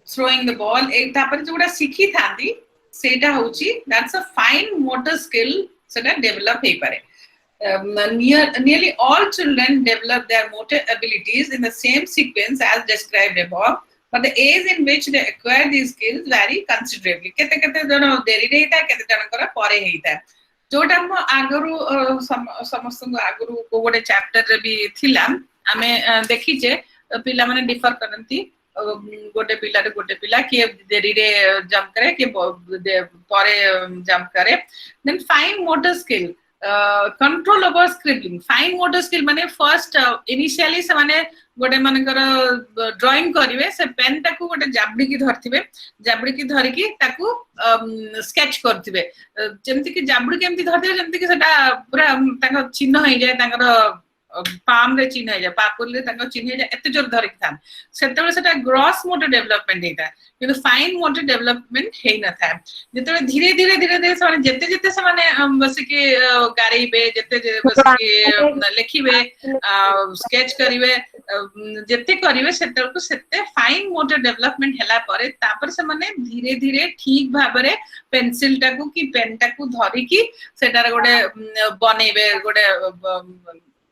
throwing the ball ए तापर जोडा सिखी थांदी सेटा होची that's a fine motor skill सेटा डेवलप हे पारे nearly all children develop their motor abilities in the same sequence as described above but the age in which they acquire these skills vary considerably kete kete jano deri reita kete janakara pare heita जोटा हम आगरु समस्त आगरु को गोटे chapter रे भी थिला आमे देखि जे पिला माने डिफर करंती गोटे पिला कि देरी रे जंप करे कि परे जंप करे then fine motor skill control over scribbling fine motor skill माने फर्स्ट इनिशियली से माने गोटे मानकर ड्राइंग करिवे से पेन टाकू गोटे जाबड़ी की धरथिबे जाबड़ी की धरि की ताकू स्केच करथिबे जेमति कि जाबड़ी केमति धरथिबे जेमति कि सेटा पूरा ताको चिन्ह होई जाय ताकर पाम रे चिन्ह होई जाय पापुल रे ताको चिन्ह होई जाय एते जोर धरि थान सेतेबे सेटा ग्रॉस मोटर डेवलपमेंट हेता किंतु फाइन मोटर डेवलपमेंट हेई न था जेतेबे धीरे धीरे से माने जेते से माने बस के गारेबे जेते बस के लिखिबे स्केच करिवे जेते करिवे सेते को सेते फाइन मोटर डेवलपमेंट हला परे तापर से माने धीरे धीरे ठीक भाबरे पेंसिल टाकू कि पेन टाकू धरि की सेटार गोटे बनेबे गोटे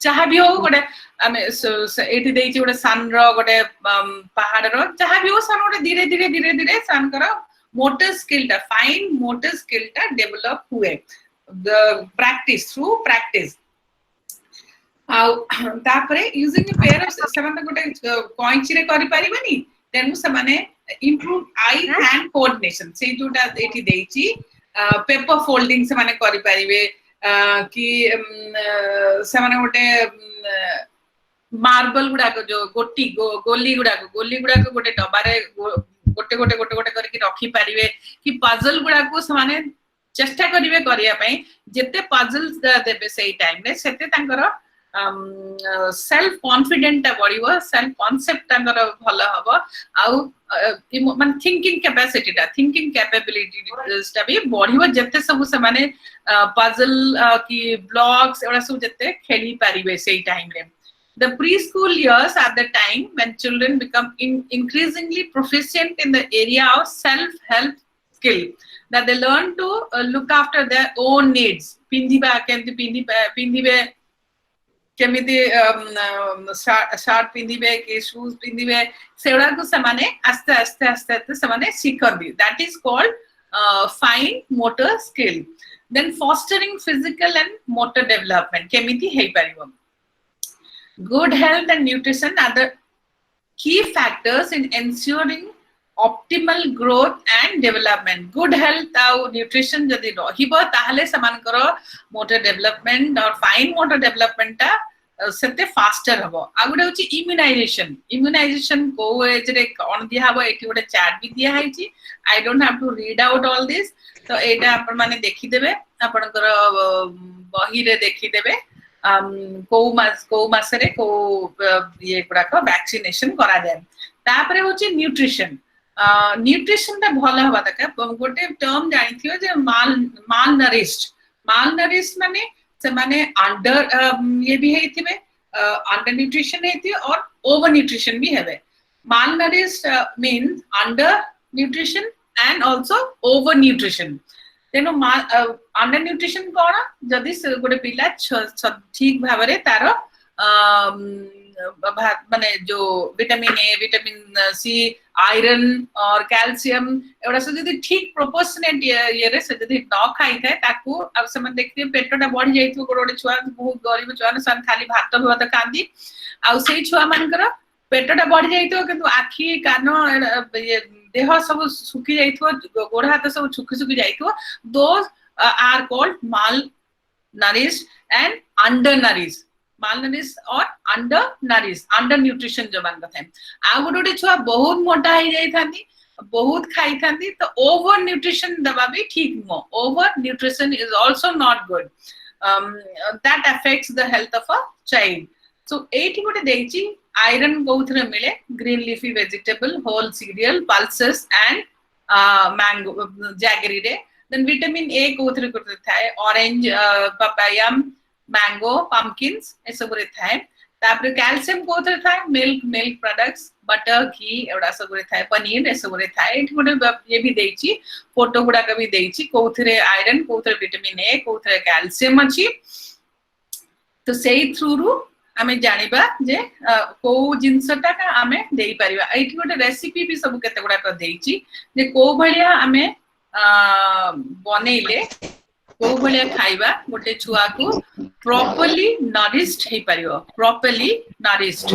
चाहा भी हो गोटे आमे एठी देइची गोटे सन रो गोटे पहाड़ रो चाहा भी हो सन गोटे धीरे धीरे सन करो मोटर स्किल टा फाइन मोटर स्किल टा डेवलप हुए द प्रैक्टिस थ्रू प्रैक्टिस तापरे using a pair of seven गोटे कॉइंची रे करि परिबनी देन सेमाने इंप्रूव आई हैंड कोऑर्डिनेशन से जोटा एठी देइची पेपर फोल्डिंग सेमाने करि परिबे कि सेमाने गोटे मार्बल गुडा को जो गोली गुडा को गोटे डब्बा रे गोटे करके रखी पारिबे कि पजल गुडा को सेमाने चेष्टा करिवे करिया पई जेते पजल्स देबे सेई टाइम रे सेते तांकर सेल्फ कॉन्फिडेंट बढ़िबो सेल्फ कांसेप्ट तांकर भलो हबो आउ मान थिंकिंग कैपेसिटी ता थिंकिंग कैपेबिलिटी ता भी बढ़िबो जेते सब से माने पजल की ब्लॉक्स एवडा सब जेते खेली पारिबे सेई टाइम रे The preschool years are the time when children become increasingly proficient in the area of self-help skill that they learn to look after their own needs. Pindiba kemti pindibe kemiti shirt pindibe ki shoes pindibe सेवडा को समाने आस्ते समाने सिखंदी that is called fine motor skill. Then fostering physical and motor development kemiti hei paribo. Good health and nutrition are the key factors in ensuring optimal growth and development. Good health और nutrition जदि रहिबो ताहले समानकर motor development और fine motor development ता सेते faster हबो आ गुडे होची इम्यूनाइजेशन को एज रे कोन दिया हबो एटी गुडे चार्ट भी दिया हैची I don't have to read out all this तो एटा आपण माने देखि देबे आपनकर बही रे देखि देबे को मास रे को ये गुडा को वैक्सीनेशन करा जाय तापरे होची न्यूट्रिशन ता भलो हबा तक गोटे टर्म जानिथियो जे माल नरिश्ड माने से माने अंडर ये भी है थी अंडर न्यूट्रिशन है थी और ओवर न्यूट्रिशन भी है malnourished means under nutrition and also over nutrition तेनो अंडर न्यूट्रिशन कोन जदी गोटे पिला ठीक भाबरे तारो माने जो vitamin A vitamin C iron और कैल्शियम एवडा सब जदी ठीक प्रोपोर्शनेट ये रे से जदी न खाई थाए ताकू अब से मन देखते पेटटा बढ़ जाइतो गोडे छुआ बहुत गरीब छुआ न सन खाली भात भात खांदी आ सेई छुआ मानकर पेटटा बढ़ जाइतो किंतु आखी कान ये देह सब सुखी जाइतो गोड़ हाथ सब सुखी जाइतो दोस आर कॉल्ड माल nourished and undernourished malnourished or undernourished undernutrition जो मान बताए आ गोटे छुआ बहुत मोटा ही जाई थांती बहुत खाई थांती तो ओवर न्यूट्रिशन दबा भी ठीक no over nutrition is also not good that affects the health of a child so एठी गोटे देइची आयरन कोथरे मिले green leafy vegetable whole cereal pulses and mango jaggery रे then vitamin A कोथरे कोथरे थाए orange papaya mango pumpkins ए सब रे थाए तापर calcium कोथरे थाए milk products butter घी एवडा सब रे थाए पनीर ए सब रे थाए एठी गोटे ये भी देइची फोटो गुडा का भी देइची कोथरे आयरन कोथरे विटामिन ए कोथरे कैल्शियम अछि तो सेई थ्रू रु आमे जानिबा जे को जिंसटा का आमे देई परिबा एठी गोटे रेसिपी भी सब केते गुडा कर देइची जे को भलिया आमे बनेइले को भलिया खाइबा गोटे छुआ को प्रॉपर्ली नरिश्ड हे परियो प्रॉपर्ली नरिश्ड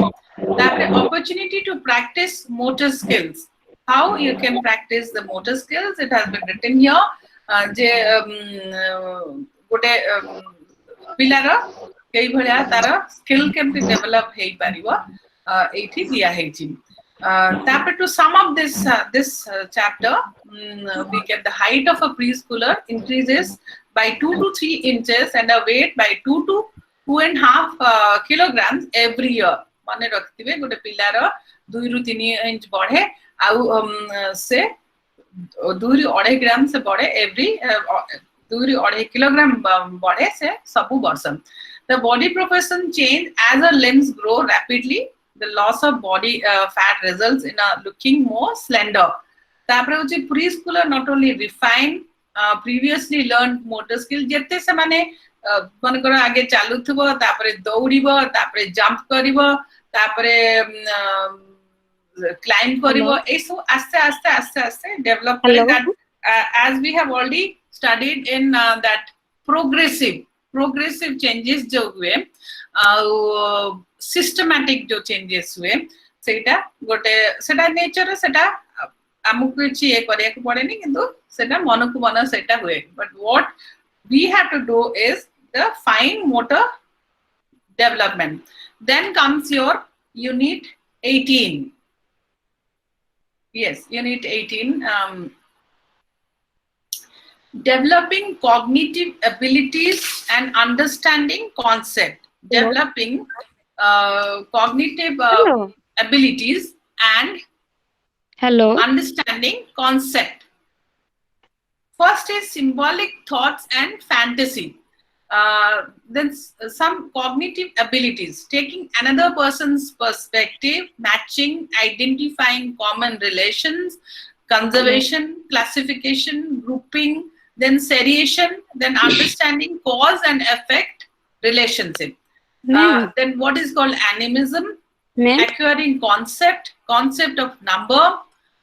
तापर opportunity to practice motor skills how you can practice the motor skills it has been written here जे गोटे पिलार कई भलिया तार स्किल केमति डेवलप हेई परिबो एठी दिया हेची taper to sum up this chapter we get the height of a preschooler increases by 2 to 3 inches and a weight by 2 to 2.5 kilograms every year माने रखतिबे गोटे पिलार 2 रु 3 inch बढ़े आउ से 2 रु 2.5 ग्राम से बढ़े एवरी 2 रु 2.5 किलोग्राम बढ़े से सबु वर्ष the body proportion change as our limbs grow rapidly the loss of body fat results in a looking more slender तापर होची preschooler not only refine previously learned motor skill जते से माने मन करो आगे चालू थबो तापर दौड़ीबो तापर जंप करिवो तापर क्लाइंब करिवो ए सब आस्ते डेवलप करे that as we have already studied in that progressive changes जो हुए systematic जो changes हुए सेटा गोटे सेटा नेचर सेटा हमकु इछि ए करे को पड़े नहीं किंतु सेटा मन को मन सेटा हुए but what we have to do is the fine motor development then comes your unit 18 yes unit 18 developing cognitive abilities and understanding concept developing cognitive abilities and understanding concept first is symbolic thoughts and fantasy then some cognitive abilities taking another person's perspective matching identifying common relations conservation classification grouping then seriation then understanding cause and effect relationship then what is called animism acquiring concept of number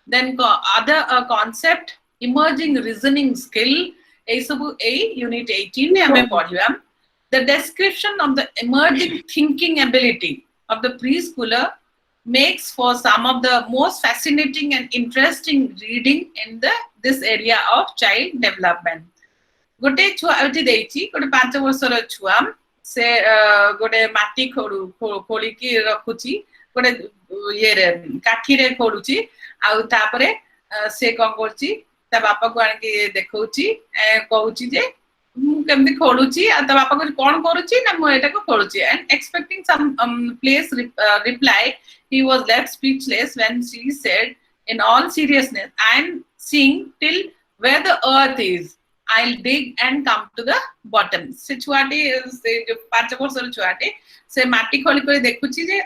then other concept emerging reasoning skill ए सब ए unit 18 में हमें पढ़िबा the description of the emerging thinking ability of the preschooler makes for some of the most fascinating and interesting reading in this area of child development गोटे छुआ एठी देइची गोटे 5 वर्षर छुआ से गोटे माटी खोली की रखुची गोटे ये रे काठी रे खोलुची आ तापरे से कोन करची ता बापा को आन के देखौची कहूची जे केमति खोलुची आ ता बापा को कोन करूची ना मो एटा को खोलुची and expecting some place reply he was left speechless when she said in all seriousness I am seeing till where the earth is I'll dig and come to the bottom से छुआटी से जो 5 वर्षर छुआटी से माटी खोली कोई देखुची जे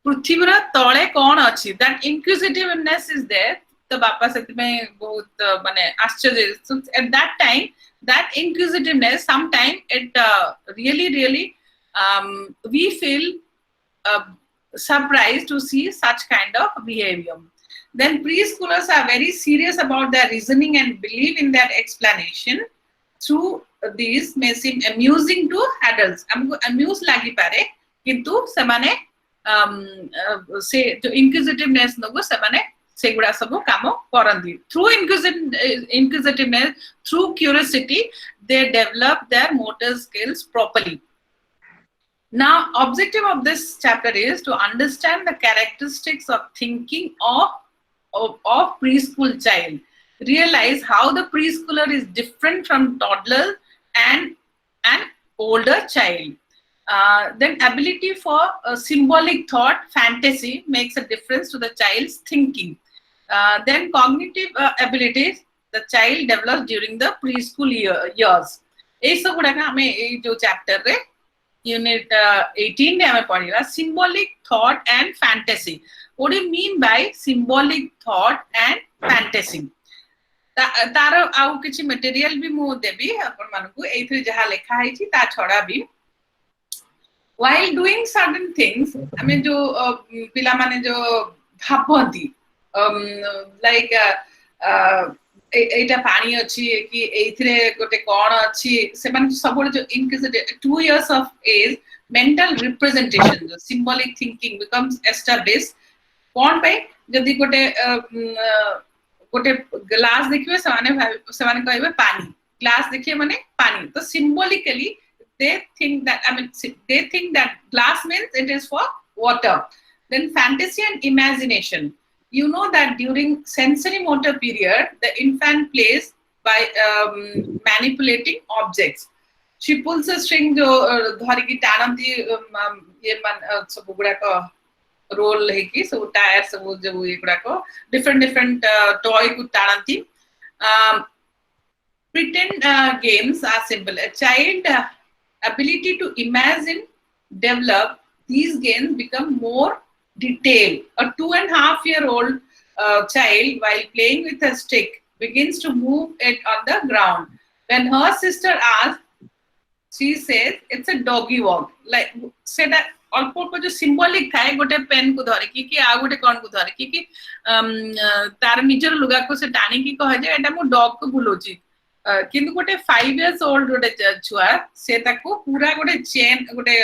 पृथ्वीर तळे कोन अछि that inquisitiveness is there तो बापा सती में बहुत माने आश्चर्य at that time that inquisitiveness sometime it really we feel surprised to see such kind of behavior. Then preschoolers are very serious about their reasoning and believe in their explanation. Through these may seem amusing to adults. हमको amuse लगी पारे, किंतु समाने से जो inquisitiveness नगो समाने से गुड़ा सबो कामो करंदी. Through inquisitiveness, through curiosity, they develop their motor skills properly. Now, objective of this chapter is to understand the characteristics of thinking of preschool child. Realize how the preschooler is different from toddler and an older child. Then ability for symbolic thought, fantasy makes a difference to the child's thinking. Then cognitive abilities the child develops during the preschool years. ये सब गुड़ा का हमें ये जो chapter रे unit 18 में हमें पढ़ेगा symbolic thought and fantasy. What do you mean by symbolic thought and fantasy? तार आउ किछि मटेरियल भी मु देबी अपन मानकु एथि जहा लेखा है छी ता छडा भी. While doing certain things, हमें जो पिला माने जो भाबंती like एटा पानी अछि कि एथिरे गोटे कोन अछि से माने सब जो inquisitive 2 years of age mental representation the symbolic thinking becomes established. कोन पे जदी गोटे ग्लास देखिबे समाने कहबे पानी, ग्लास देखिए माने पानी. तो symbolically they think that glass means it is for water. Then fantasy and imagination. You know that during sensory motor period the infant plays by manipulating objects. She pulls a string जो धरी की टानती ये मन सब गुड़ा का role है कि सब टायर सब जो ये गुड़ा को different toy को टानती. Pretend games are simple. A child ability to imagine develop, these games become more detailed. A 2.5-year-old child while playing with a stick begins to move it on the ground. When her sister asks, she says it's a doggy walk. Like say that अल्प जो symbolic था गोटे pen को धरे कि आ गोटे कोन को धरे कि तार निजर लुगा को से टाणी की कह जे एटा मो डॉग को भुलोची. किंतु गोटे 5 years old गोटे छुआ से ताको पूरा गोटे चेन गोटे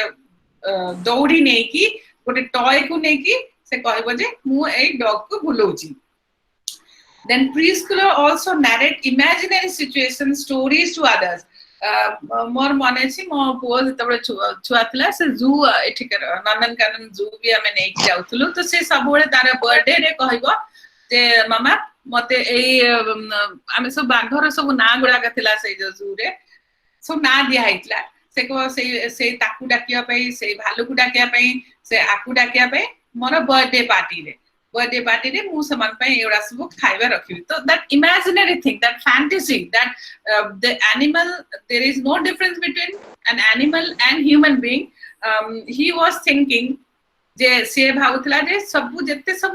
दौड़ी नै की गोटे टॉय को नै की से कहबो जे मु ए डॉग को भुलोची. Then preschooler also narrate imaginary situation stories to others. मोर मने छी मो पुओ तबे छुआ थिला से जू एठिकर नंदनकानन जू भी हमें नै जाउथलु. तो से सब बेले तार बर्थडे रे कहइबो जे मामा मते ए हमें सब बाघर सब ना गुडा कथिला से जू रे सब ना दिया हितला से को से ताकू डाकिया पई से भालू को डाकिया पई से आकू डाकिया पई मोर बर्थडे पार्टी रे मु समान पई एडा सब खाइबा रखिबी. तो that imaginary thing, that fantasy, that the animal, there is no difference between an animal and human being. He was thinking जे से भाउथला जे सब जत्ते सब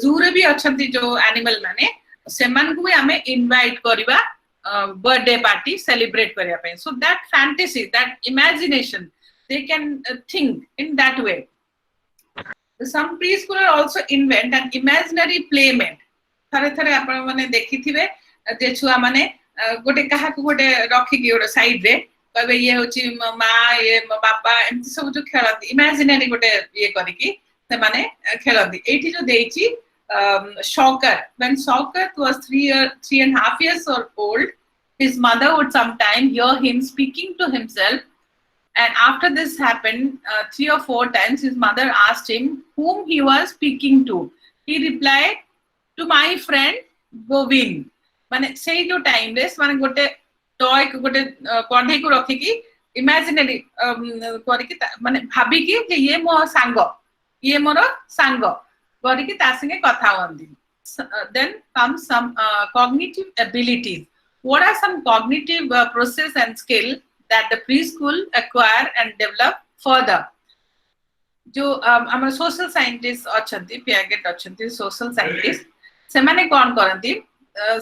जू रे भी अछंती जो एनिमल माने सेमान को भी हमें इनवाइट करबा बर्थडे पार्टी सेलिब्रेट करिया पे. So that fantasy, that imagination, they can think in that way. Some preschooler also invent an imaginary playmate. थरे थरे आपण माने देखिथिबे जे छुआ माने गोटे काहा को गोटे रखि के ओर साइड रे कहबे ये होची मां ये बापा एमति सब जो खेलती इमेजिनरी गोटे ये करी की से माने खेलती. एठी जो देइची Shocker. When Shocker was 3.5 years old, his mother would sometime hear him speaking to himself. And after this happened 3 or 4 times, his mother asked him whom he was speaking to. He replied, to my friend Govind. माने से जो time रे माने गोटे toy को गोटे कढ़ई को रखी की इमेजिनरी करी की माने भाबी की जे ये मो सांग ये मोर सांग करी की ता संगे कथा होंदी. Then comes some cognitive abilities. What are some cognitive process and skill that the preschool acquire and develop further? जो हमर सोशल साइंटिस्ट अछंती पियागेट अछंती सोशल साइंटिस्ट से माने कोन करंती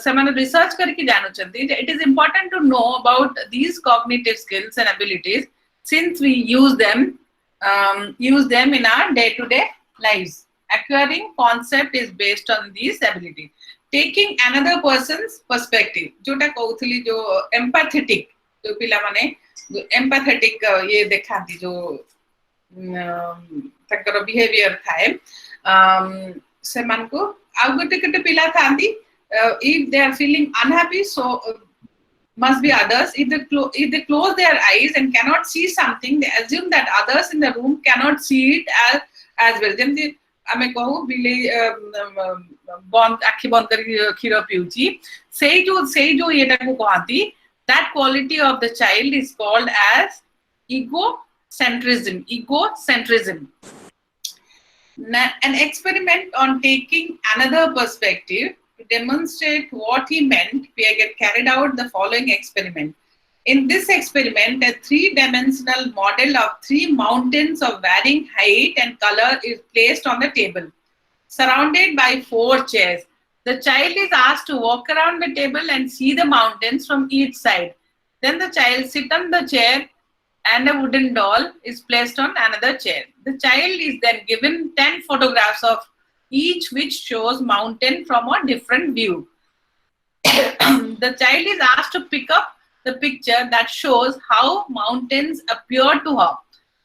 से माने रिसर्च करके जानो चंती जे it is important to know about these cognitive skills and abilities since we use them use them in our day-to-day lives. Acquiring concept is based on these ability. Taking another person's perspective, जोटा कहूथली जो empathetic, जो पिला माने empathetic ये देखाती जो तकर behavior थाए, से मान को आउ गटे पिला थांती, if they are feeling unhappy, so must be others. If they close their eyes and cannot see something, they assume that others in the room cannot see it as well. Then the ଆମେ କହୁ ବିଲେଇ ଆଖି ବନ୍ଦ କରି କ୍ଷୀର ପିଉଛି, ସେଇ ଯୋଉ ଏଟାକୁ କହନ୍ତି, that quality of the child is called as egocentrism. An experiment on taking another perspective to demonstrate what he meant, Piaget carried out the following experiment. In this experiment, a three-dimensional model of three mountains of varying height and color is placed on the table, surrounded by 4 chairs. The child is asked to walk around the table and see the mountains from each side. Then the child sits on the chair and a wooden doll is placed on another chair. The child is then given 10 photographs of each which shows mountain from a different view. The child is asked to pick up the picture that shows how mountains appear to her.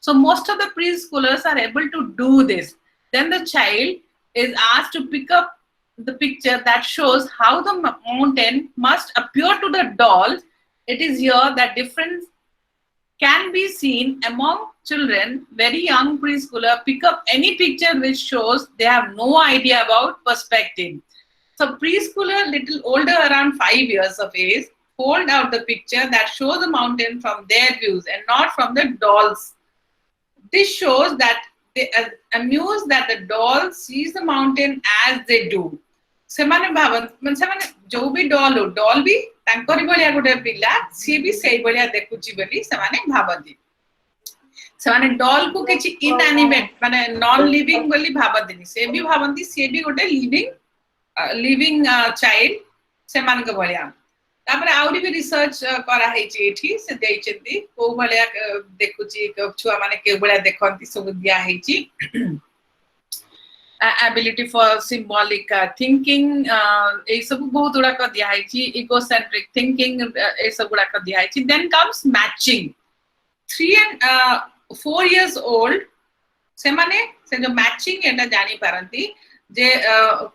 So most of the preschoolers are able to do this. Then the child is asked to pick up the picture that shows how the mountain must appear to the doll. It is here that difference can be seen among children. Very young preschooler pick up any picture which shows they have no idea about perspective. So preschooler, little older, around 5 years of age, hold out the picture that shows the mountain from their views and not from the dolls. This shows that they are amused that the doll sees the mountain as they do. ସେମାନେ जो भी doll भी तांकरी भलिया गोटे पिला सी भी सेई भलिया देखुची बोली ସେମାନେ भाबନ୍ତି. ସେମାନେ डॉल को किछि इनएनिमेट माने नॉन लिविंग बोली भाबंतिनी, से भी भाबंती से भी गोटे लिविंग चाइल्ड सेमान के भलिया. तापर आउरी भी रिसर्च करा हेची एठी से देइचंती को भलिया देखुची छुआ माने के भलिया देखंती सब दिया हेची. Ability for symbolic thinking, ए सब बहुत गुड़ा का दिया है जी. Egocentric thinking, ए सब गुड़ा का दिया है जी. Then comes matching. 3 and 4 years old से माने से जो matching एटा जानी पारंती जे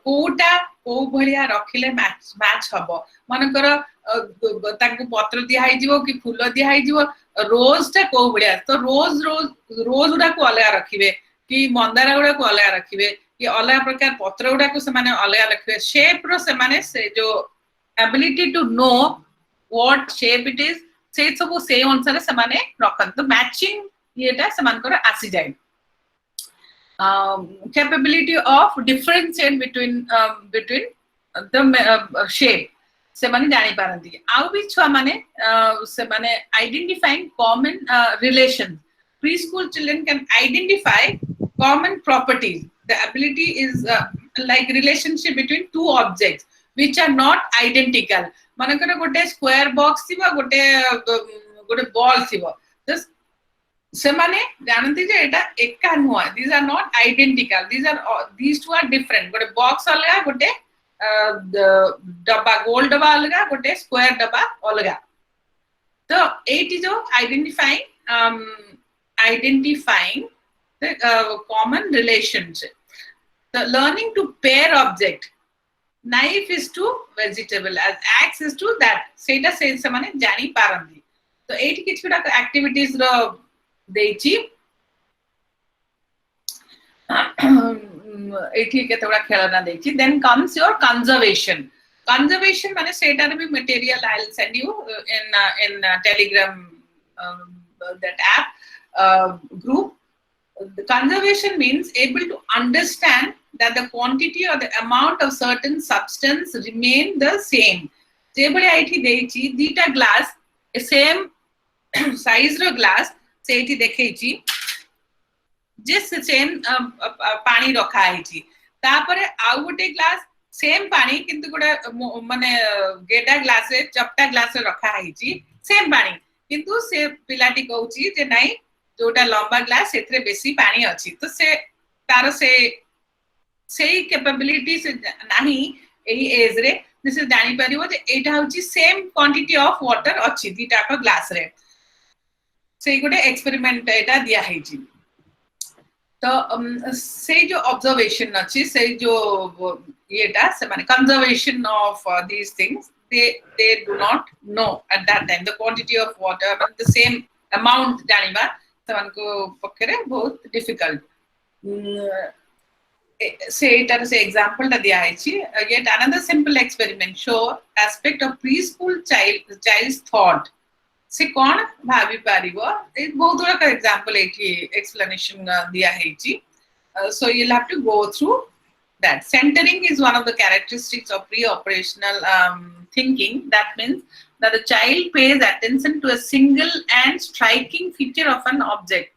कोटा को भलिया रखिले मैच हबो. मन कर ताको पत्र दिया है जीवो कि फूल दिया है जीवो, रोज टा को भलिया तो रोज उडा को अलग रखिबे कि मंदारा उडा को अलग रखिबे कि अलग प्रकार पत्र उडा को से माने अलग रखिबे. शेप रो से माने से जो ability to know what shape it is से सब से अनुसार से माने रखन. तो मैचिंग येटा से मान कर आसी जाय. Capability of differentiate between the shape से माने जानी पारंती. आउ भी छुआ माने से माने identifying common relations. Preschool children can identify common properties. The ability is like relationship between two objects which are not identical. माने करे गोटे square box थिबा गोटे ball थिबा. Just से माने जानती जे एटा एका नुआ. These are not identical. These two are different. गोटे box अलगा, गोटे डब्बा गोल डब्बा अलगा, गोटे स्क्वायर डब्बा अलगा. तो एटी जो identifying the common relationship. The learning to pair object. Knife is to vegetable as axe is to that. सेटा से समाने जानी पारंती. तो एटी किछ गुडा activities रो देची. एठी के थोड़ा खेलना देची. Then comes your conservation. Conservation माने सेटा रे भी material I'll send you in Telegram that app group. The conservation means able to understand that the quantity or the amount of certain substance remain the same. जेबले आइठी देची दीटा glass same size row glass सेठी देखेची जिस same पानी रखा है. तापरे आउ गोटे glass same पानी किंतु गोटे माने गेडा ग्लास चपटा ग्लास रखा है सेम पानी किंतु से पिलाटी कहूची जे नाही जोटा लंबा ग्लास से बेसी पानी अच्छी तो से तार से कैपेबिलिटी से नहीं एही एज रे से जानी परिबो जे एटा होची सेम क्वांटिटी ऑफ वाटर अच्छी दीटा को ग्लास रे से गोटे एक्सपेरिमेंट एटा दिया हेची तो से जो ऑब्जर्वेशन अच्छी से जो येटा से माने conservation of these things they do not know at that time the quantity of water but the same amount जानिबा तमनको पखरे बहुत डिफिकल्ट से एटार से एग्जांपल ता दिया हेची yet another simple experiment show aspect of preschool child's thought से कौन भाभी पारिबो ए बहुत बड़ा एग्जांपल एठी एक्सप्लेनेशन दिया हेची so you'll have to go through that. Centering is one of the characteristics of pre-operational thinking. That means that the child pays attention to a single and striking feature of an object.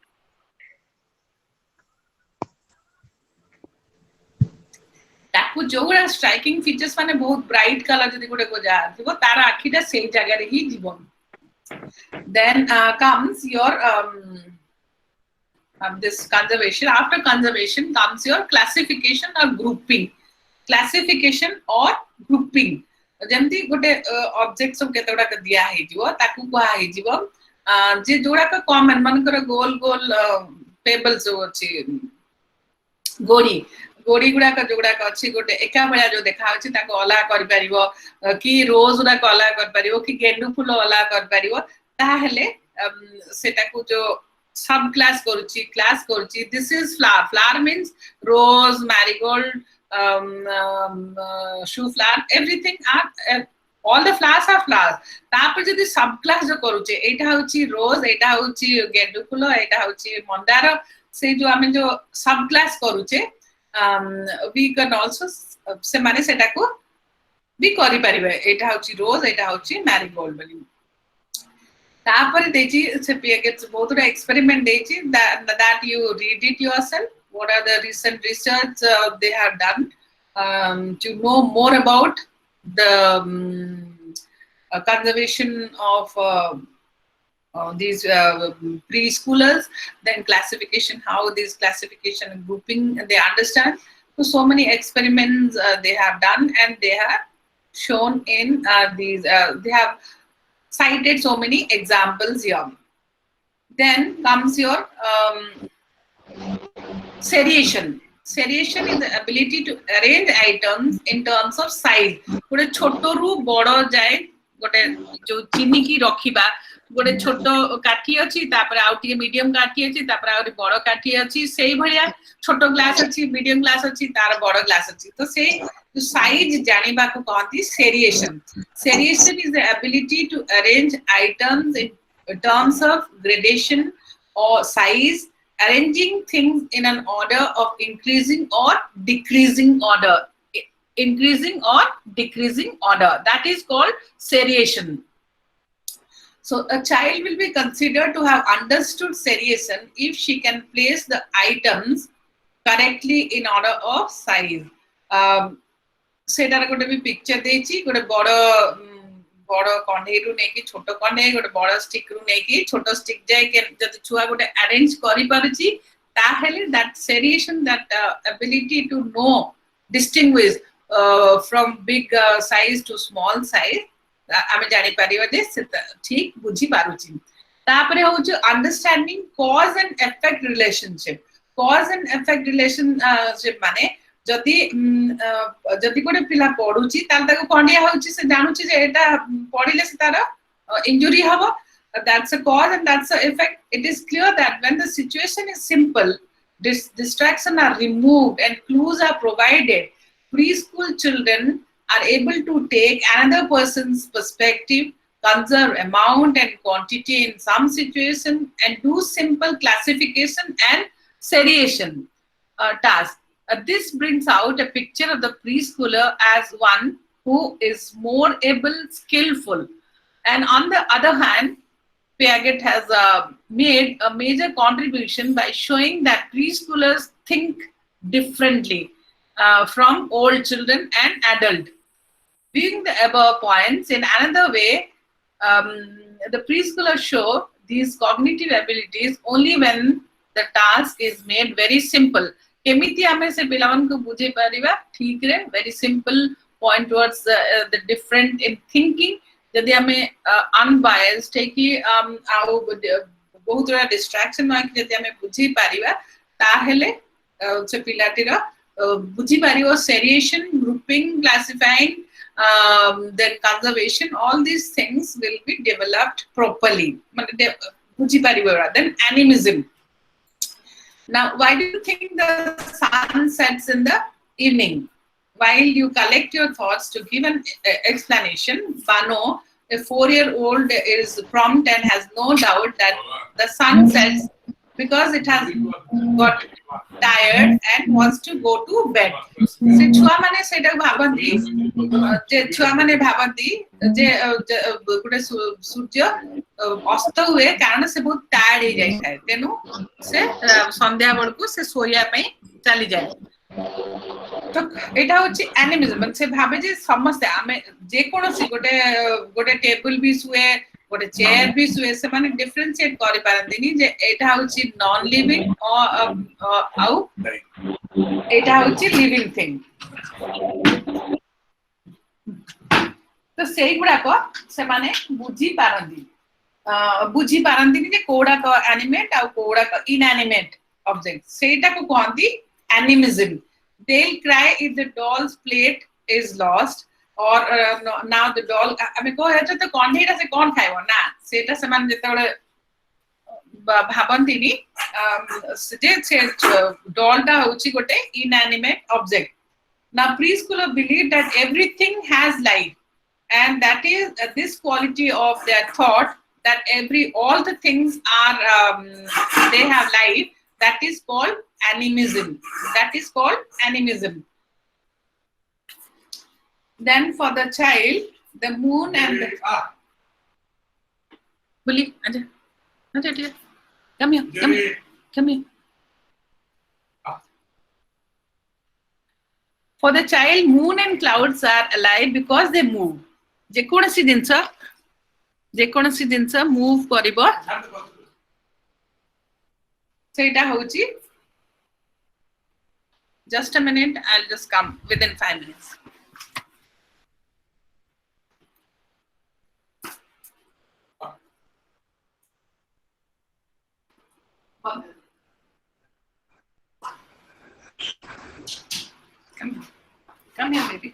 ताकू जोगुड़ा striking features माने बहुत bright colour जदी गोटे को जा थिबो तार आखिटा सेही जगह रे ही जीवन then comes your this conservation. After conservation comes your classification or grouping. Classification or grouping जेमती गोटे ऑब्जेक्ट सब केतोडा के दिया हे जीवो ताकू को हे जीवो जे जोडा का कॉमन मन कर गोल गोल पेबल्स अछि गोडी गोडी गुडा का जोडा का अछि गोटे एका बेला जो देखा अछि ताको अला कर परिबो कि रोज गुडा को अला कर परिबो कि गेंडू फूल अला कर परिबो ताहेले सेटा को जो सब class करूची this is flower means rose marigold shoe flower everything are all the flowers are flowers तापर जदी सब क्लास जो करूचे एटा होची रोज एटा होची गेंडू फूल एटा होची मंदार से जो हमें जो सब क्लास करूचे we can also से माने सेटा को भी करि परिबे एटा होची रोज एटा होची मैरीगोल्ड बली तापर देची से पीएगेट्स बहुत बड़ा experiment देची that you read it yourself what are the recent research they have done to know more about the conservation of these preschoolers then classification how these classification and grouping they understand so many experiments they have done and they have shown in these they have cited so many examples here. Then comes your seriation. Seriation is the ability to arrange items in terms of size. गोटे छोटो रु बड़ो जाए गोटे जो चीनी की रखिबा गोटे छोटो काठी अछि तापर आउटी मीडियम काठी अछि तापर आउटी बड़ो काठी अछि सेही भलिया छोटो ग्लास अछि मीडियम ग्लास अछि तार बड़ो ग्लास अछि तो से जो साइज जानिबा को कहती seriation. Seriation is the ability to arrange items in terms of gradation or size, arranging things in an order of increasing or decreasing order. Increasing or decreasing order. That is called seriation. So a child will be considered to have understood seriation if she can place the items correctly in order of size. सेटार गोटे भी picture देची गोटे बड़ बड़ कण्ढे रु नेकी छोटो कण्ढे गोटे बड़ स्टिक रु नेकी छोटो स्टिक जाय के जति छुआ गोटे अरेंज करि पारुची ताहेले that seriation that ability to know distinguish from big size to small size आमे जानि परिबा जे ठीक बुझी पारुची तापरे हो जो understanding cause and effect relationship cause and effect relationship माने जदि जदि गोटे पिला पढुची ताल ताको कंडिया होची से जानुची जे एटा पढिले से तार इंजुरी हबो that's a cause and that's a effect. It is clear that when the situation is simple distractions are removed and clues are provided preschool children are able to take another person's perspective conserve amount and quantity in some situation and do simple classification and seriation task. This brings out a picture of the preschooler as one who is more able, skillful. And on the other hand, Piaget has made a major contribution by showing that preschoolers think differently from old children and adult. Viewing the above points in another way, the preschoolers show these cognitive abilities only when the task is made very simple. केमिति आमे से पिलावन को बुझे परिबा ठीक रे very simple point towards the different in thinking. जदि आमे unbiased है कि आउ बहुत बड़ा distraction ना कि जदि आमे बुझी परिबा ताहेले से पिलाटीर बुझी परिबो seriation, grouping, classifying, then conservation, all these things will be developed properly. Then animism. Now, why do you think the sun sets in the evening? While you collect your thoughts to give an explanation, Bano, a 4-year-old, is prompt and has no doubt that the sun sets because it has got tired and wants to go to bed. से छुआ माने सेटा भाबंती जे छुआ माने भाबंती जे गुटे सूर्य अस्त हुए कारण से बहुत टायर्ड हो जाय थाए तेनु से संध्या बेलकु से सोया पई चली जाय तो एटा होची एनिमिज्म से भाबे जे समस्या हमें जे कोनोसी गोटे टेबल भी सुए गोटे चेयर भी सुए से माने डिफरेंशिएट करि पारंदिनी जे एटा होची नॉन लिविंग आउ एटा होची लिविंग थिंग तो सेई गुडा को से माने बुझी पारंदी जे कोडा को एनिमेट आ कोडा को इनएनिमेट ऑब्जेक्ट सेटा को कहंती animism. They'll cry if the doll's plate is lost or now the doll आमे को हेता तो कोन हेटा से कोन खाइबो ना सेटा समान जेतबे भाबंती नी जे डॉलटा होची गोटे inanimate object. Now preschooler believe that everything has life and that is this quality of their thought that all the things are they have life, that is called animism. Then for the child, the moon and the Bully, come here. For the child, moon and clouds are alive because they move. जे कोनसी जिंस move करिबो सेटा होची. Just a minute, I'll just come within 5 minutes. Come here, baby.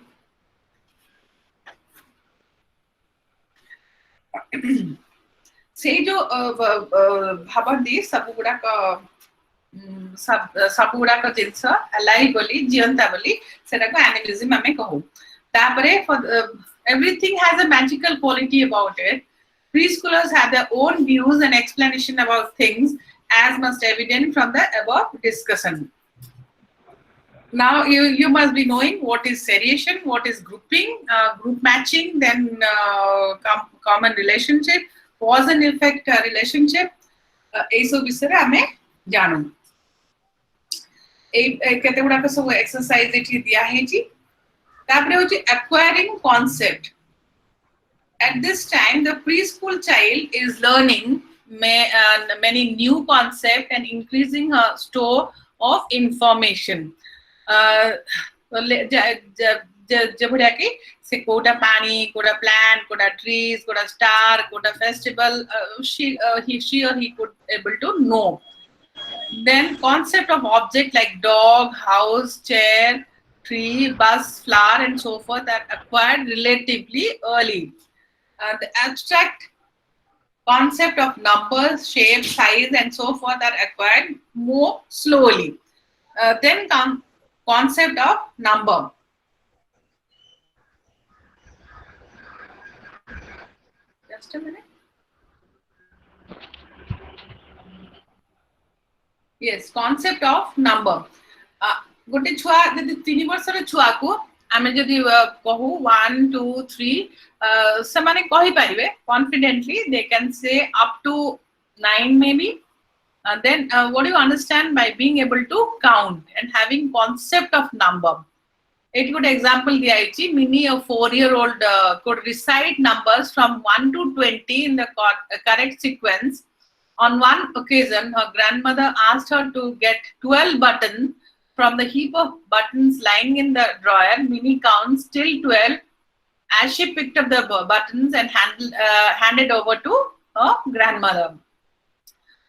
से जो भाबंती सब गुडा का जिंस alive बोली जीवंता बोली सेटा को एनिमिज्म हमें कहू. तापरे everything has a magical quality about it. Preschoolers have their own views and explanation about things as must evident from the above discussion. Now you must be knowing what is seriation, what is grouping, group matching, then common relationship, cause and effect relationship. ऐसो विषय हमें जानू. केते गुडा को सब exercise एठी दिया है जी. तापरे होची acquiring concept. At this time the preschool child is learning many new concepts and increasing her store of information. जब कि से कोटा पानी, Kota plant, Kota trees, Kota star, Kota festival, she or he could able to know. Then concept of object like dog, house, chair, tree, bus, flower, and so forth are acquired relatively early. The abstract concept of numbers, shape, size, and so forth are acquired more slowly. Then come concept of number. Just a minute. Yes, concept of number. गोटे छुआ जदि 3 वर्षर छुआ को आमे जदि कहू 1 2 3 से माने कहि परिबे confidently they can say up to 9 maybe. Then what do you understand by being able to count and having concept of number? A good example diya ichi mini a 4-year-old could recite numbers from 1 to 20 in the correct sequence On one occasion, her grandmother asked her to get 12 buttons from the heap of buttons lying in the drawer. Minnie counts till 12 as she picked up the buttons and handed over to her grandmother.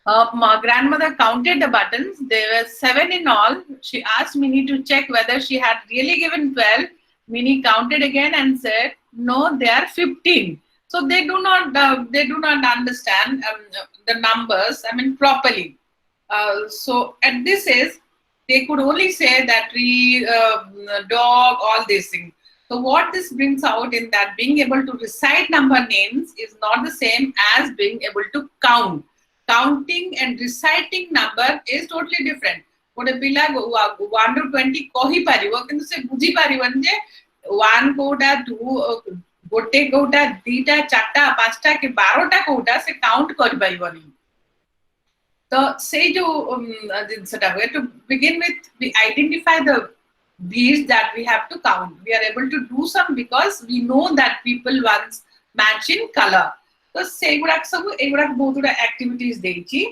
My grandmother counted the buttons. There were 7 in all. She asked Minnie to check whether she had really given 12. Minnie counted again and said, "No, they are 15." So they do not understand the numbers. I mean properly. So at this age, they could only say that tree, dog, all these things. So what this brings out in that being able to recite number names is not the same as being able to count. Counting and reciting number is totally different. Gote pila 1 to 20 कही पारिबो किंतु से बुझी पारिबन जे 1 कोटा 2 गोटे कोटा 2टा 4टा 5टा के 12टा कोटा से count कर पाइबनी. तो से जो जिनसटा हुए to begin with we identify the beads that we have to count. We are able to do some because we know that people once match in color. तो से गुड़ाक सब एगुड़ाक बहुत गुड़ा एक्टिविटीज देइची.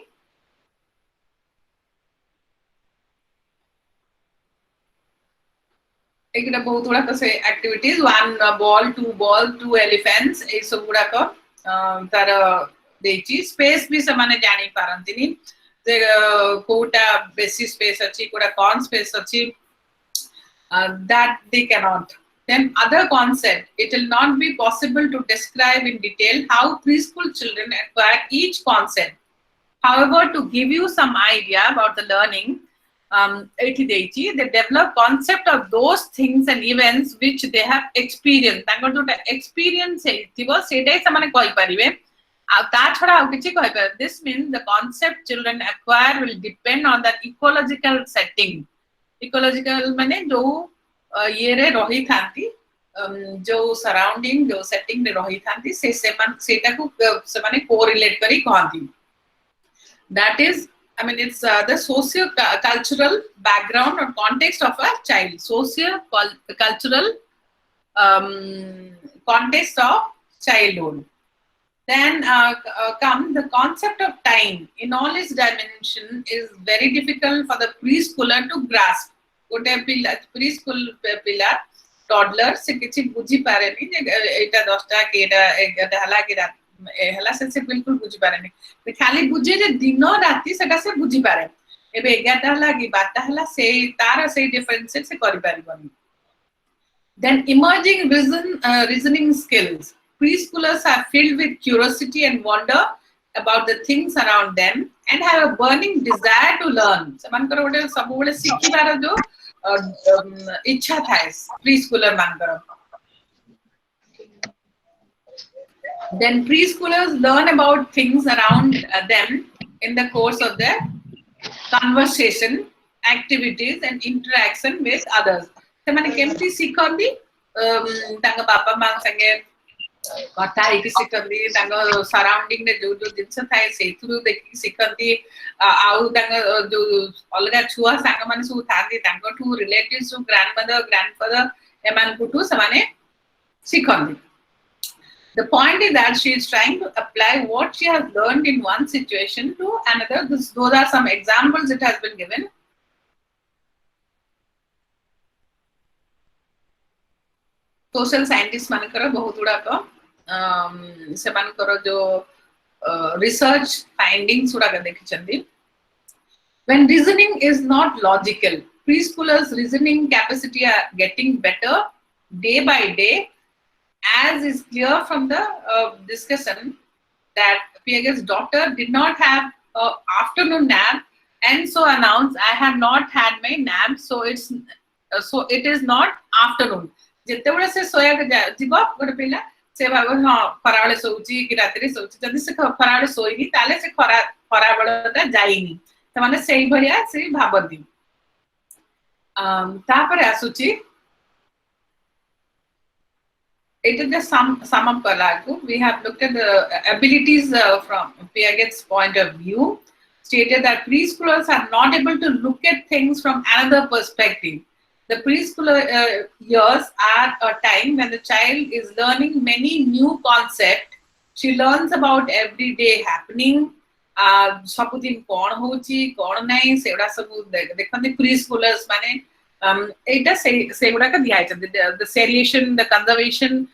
एगुड़ा बहुत गुड़ा तो से एक्टिविटीज 1 ball 2 ball 2 elephants ए सब गुड़ाक तार देइची. स्पेस भी समाने जानी पारंतिनी जे कोटा बेसी स्पेस अछि कोटा कौन स्पेस अछि that they cannot. Then other concept, it will not be possible to describe in detail how preschool children acquire each concept. However, to give you some idea about the learning, they develop concept of those things and events which they have experienced. Experience this means the concept children acquire will depend on the ecological setting. Ecological माने जो ये रे रही थांती जो surrounding जो setting रे रही थांती से सेटा को समाने कोरिलेट करी कहती. That is, I mean, it's the socio-cultural background or context of a child. Socio-cultural context of childhood. Then come the concept of time in all its dimension is very difficult for the preschooler to grasp. Preschool pillar, toddler से किसी बुझी पारे नहीं एटा 10टा के एटा हला के रात हला से बिल्कुल बुझी पारे नहीं. खाली बुझे जे दिन राति सेटा से बुझी पारे. एबे 11टा हला की 12टा हला से तार से डिफरेंस से करि पारिबनी. Then emerging reasoning skills. Preschoolers are filled with curiosity and wonder about the things around them and have a burning desire to learn. सेमानकर गोटे सब गोटे सिखिबार जो इच्छा थाए प्रीस्कूलर मानकर. Then preschoolers learn about things around them in the course of their conversation, activities and interaction with others. सेमाने केमती सिखंदी तांग बापा मां संगे कथा ହେଇକି ଶିଖନ୍ତି ତାଙ୍କ ସରାଉଣ୍ଡିଂ ରେ ଯୋଉ ଯୋଉ ଜିନିଷ ଥାଏ ସେଇଥିରୁ ଦେଖିକି ଶିଖନ୍ତି. ଆଉ ତାଙ୍କ ଯୋଉ ଅଲଗା ଛୁଆ ସାଙ୍ଗମାନେ ସବୁ ଥାନ୍ତି ତାଙ୍କଠୁ ରିଲେଟିଭ୍ସ ଗ୍ରାଣ୍ଡମଦର ଗ୍ରାଣ୍ଡଫାଦର ଏମାନଙ୍କଠୁ ସେମାନେ ଶିଖନ୍ତି. The point is that she is trying to apply what she has learned in one situation to another. Those are some examples it has been given. Social scientists मानकर बहुत गुड़ाक से मानकर जो research findings गुड़ाक देखिचंदी. When reasoning is not logical, preschoolers' reasoning capacity are getting better day by day, as is clear from the discussion that Piaget's daughter did not have an afternoon nap and so announced, "I have not had my nap, so it is not afternoon." जितेबले से सोया के जीव गोटे पिला से भाव हाँ खराबले सोची कि राति सोची जदि से खराबले सोईनी ताले से खराबलटा जाइनी से माने सेही भलिया से भाबंती. तापर आसुची it is just sum up kalaku. We have looked at the abilities from Piaget's point of view, stated that preschoolers are not able to look at things from another perspective. The preschooler years are a time when the child is learning many new concepts. She learns about everyday happening, सबुदिन कौन होची कौन नहीं सेगुड़ा सब देखते pre schoolers माने एटा से गुड़ा का दिया द सेरिएशन द कंजर्वेशन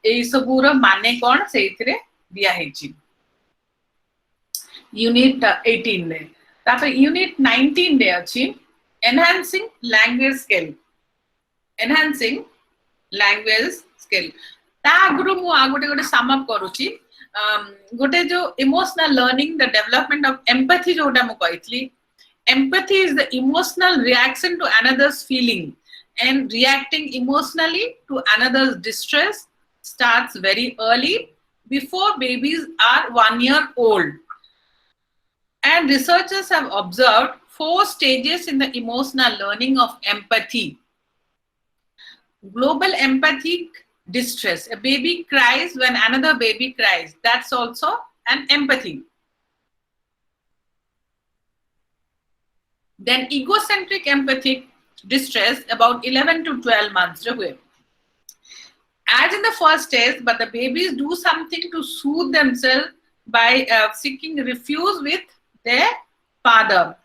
ए सबूर माने कौन से इतरे दिया है ची यूनिट 18 रे तापर यूनिट 19 रे अछि enhancing language skill enhancing language skill ता गुरु मु आ गोटे सम अप करूची गोटे जो emotional learning the development of empathy जोटा मु कहितली empathy is the emotional reaction to another's feeling and reacting emotionally to another's distress starts very early before babies are 1 year old and researchers have observed 4 stages in the emotional learning of empathy. Global empathic distress, a baby cries when another baby cries, that's also an empathy. Then egocentric empathic distress about 11 to 12 months as in the first stage, but the babies do something to soothe themselves by seeking refuge with their father.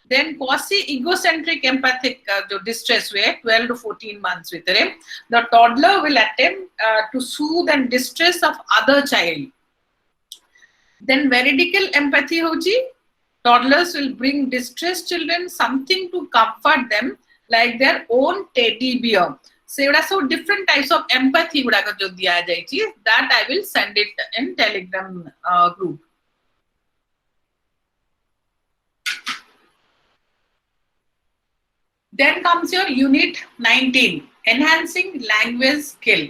Then quasi egocentric empathic distress 12 to 14 months the toddler will attempt to soothe and distress of other child. Then veridical empathy hoji, toddlers will bring distressed children something to comfort them like their own teddy bear. So so different types of empathy guda jo diya jaichi that I will send it in Telegram group. Then comes your unit 19 enhancing language skill.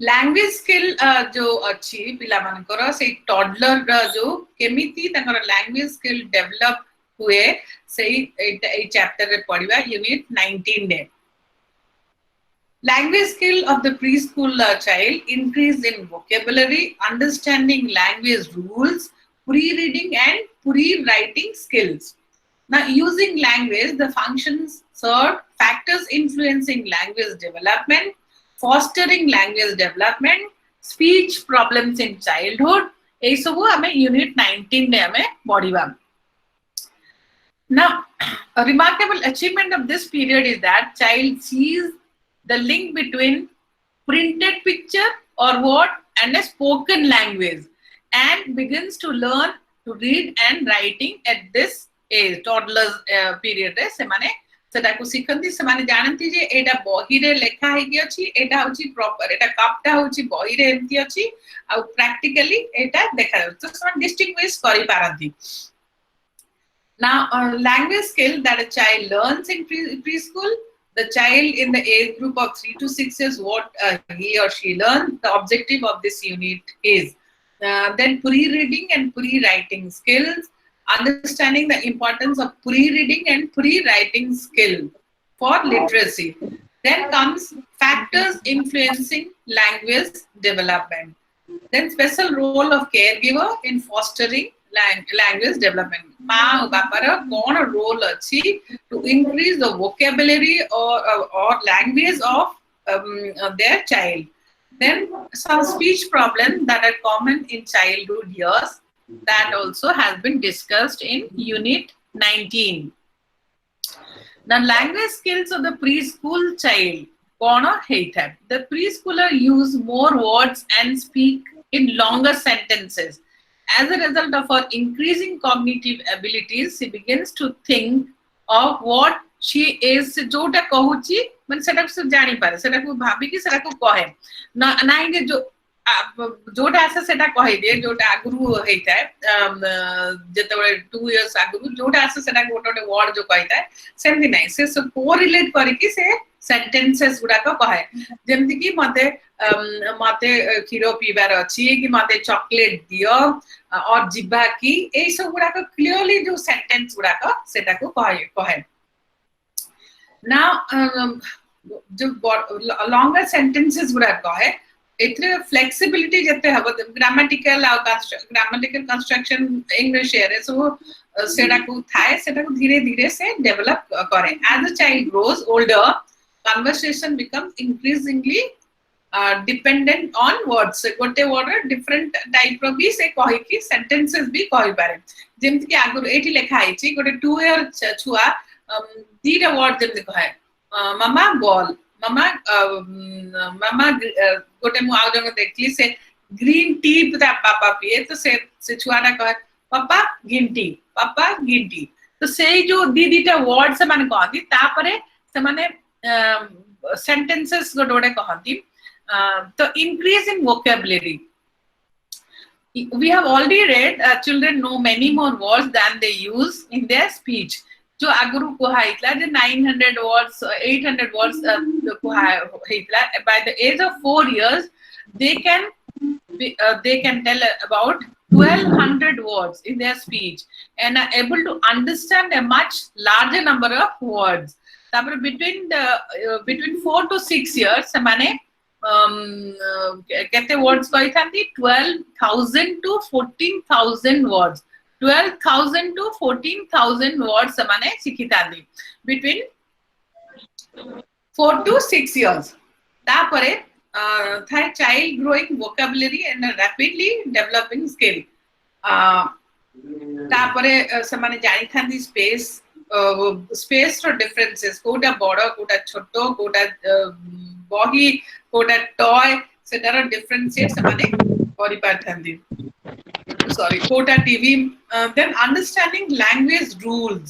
Language skill जो अच्छी पिला मानकर से toddler जो केमिति तंकर language skill develop हुए से ए चैप्टर रे पढिबा unit 19 the language skill of the preschool child increase in vocabulary understanding language rules pre reading and pre writing skills now using language the functions serve factors influencing language development fostering language development, speech problems in childhood. ये सब हमें unit 19 में हमें पढ़िबा. Now, a remarkable achievement of this period is that child sees the link between printed picture or what and a spoken language and begins to learn to read and writing at this age. Toddlers period रे से माने सेटा को सिखंती से माने जानती जे एटा बही रे लेखा हे कि अछि एटा होची प्रॉपर एटा कपटा होची बही रे एमती अछि आ प्रैक्टिकली एटा देखा तो सम डिस्टिंग्विश करि पारंती. Now language skill that a child learns in preschool, the child in the age group of 3 to 6 years what he or she learns, the objective of this unit is then pre-reading and pre-writing skills, understanding the importance of pre-reading and pre-writing skill for literacy. Then comes factors influencing language development. Then special role of caregiver in fostering language development. Ma bapara kon role achi to increase the vocabulary or language of their child. Then some speech problems that are common in childhood years. That also has been discussed in unit 19. The language skills of the preschool child. The preschooler use more words and speak in longer sentences. As a result of her increasing cognitive abilities, she begins to think of what she is. जोटा कहूची मन सेटा को जानी पारे सेटा को भाभी की सेटा को कहे ना नहीं के जो जोटा आसे सेटा कहि दे जोटा आगुरु हेता जेतबे 2 इयर्स आगुरु जोटा आसे सेटा गोटे वर्ड जो कहिता सेमति नै से कोरिलेट करिकि से सेंटेंसेस गुडा को कहे जेमति कि मते खीरो पीबार अछि कि मते चॉकलेट दियो और जिबा की ए सब गुडा को क्लियरली जो सेंटेंस गुडा को सेटा को कहे ना जो लॉन्गर सेंटेंसेस गुडा कहे इतने फ्लेक्सिबिलिटी जते हबो ग्रामेटिकल कंस्ट्रक्शन इंग्लिश रे सो सेटा को थाए सेटा को धीरे धीरे से डेवलप करे. As the child grows older, conversation becomes increasingly dependent on words गोटे वर्ड डिफरेंट टाइप रो भी से कहि कि सेंटेंसेस भी कहि पारे जेमति कि आगु एठी लिखा आइछि गोटे 2 इयर छुआ दीटा वर्ड जेमति कहे मामा बॉल मामा मामा गोटे मु आउ जन देखली से ग्रीन टी ता पापा पिए तो से छुआटा कहे पापा ग्रीन टी तो से जो दीटा वर्ड से माने कहती तापरे से माने sentences गोटे कहती तो increase in vocabulary we have already read children know many more words than they use in their speech जो आगुरु कुहाइतला जे 900 words 800 words कुहाइतला by the age of 4 years they can tell about 1200 words in their speech and are able to understand a much larger number of words between 4 to 6 years semane kete words kahithandi 12000 to 14000 words 12000 to 14000 words semane sikhitandi between 4 to 6 years tapare child growing vocabulary and a rapidly developing skill tapare semane jani thandi space ro differences Kota बड़ कोटा छोटो कोटा बही Kota toy सेटार differentiate माने करि पाथांदी sorry कोटा TV then understanding language rules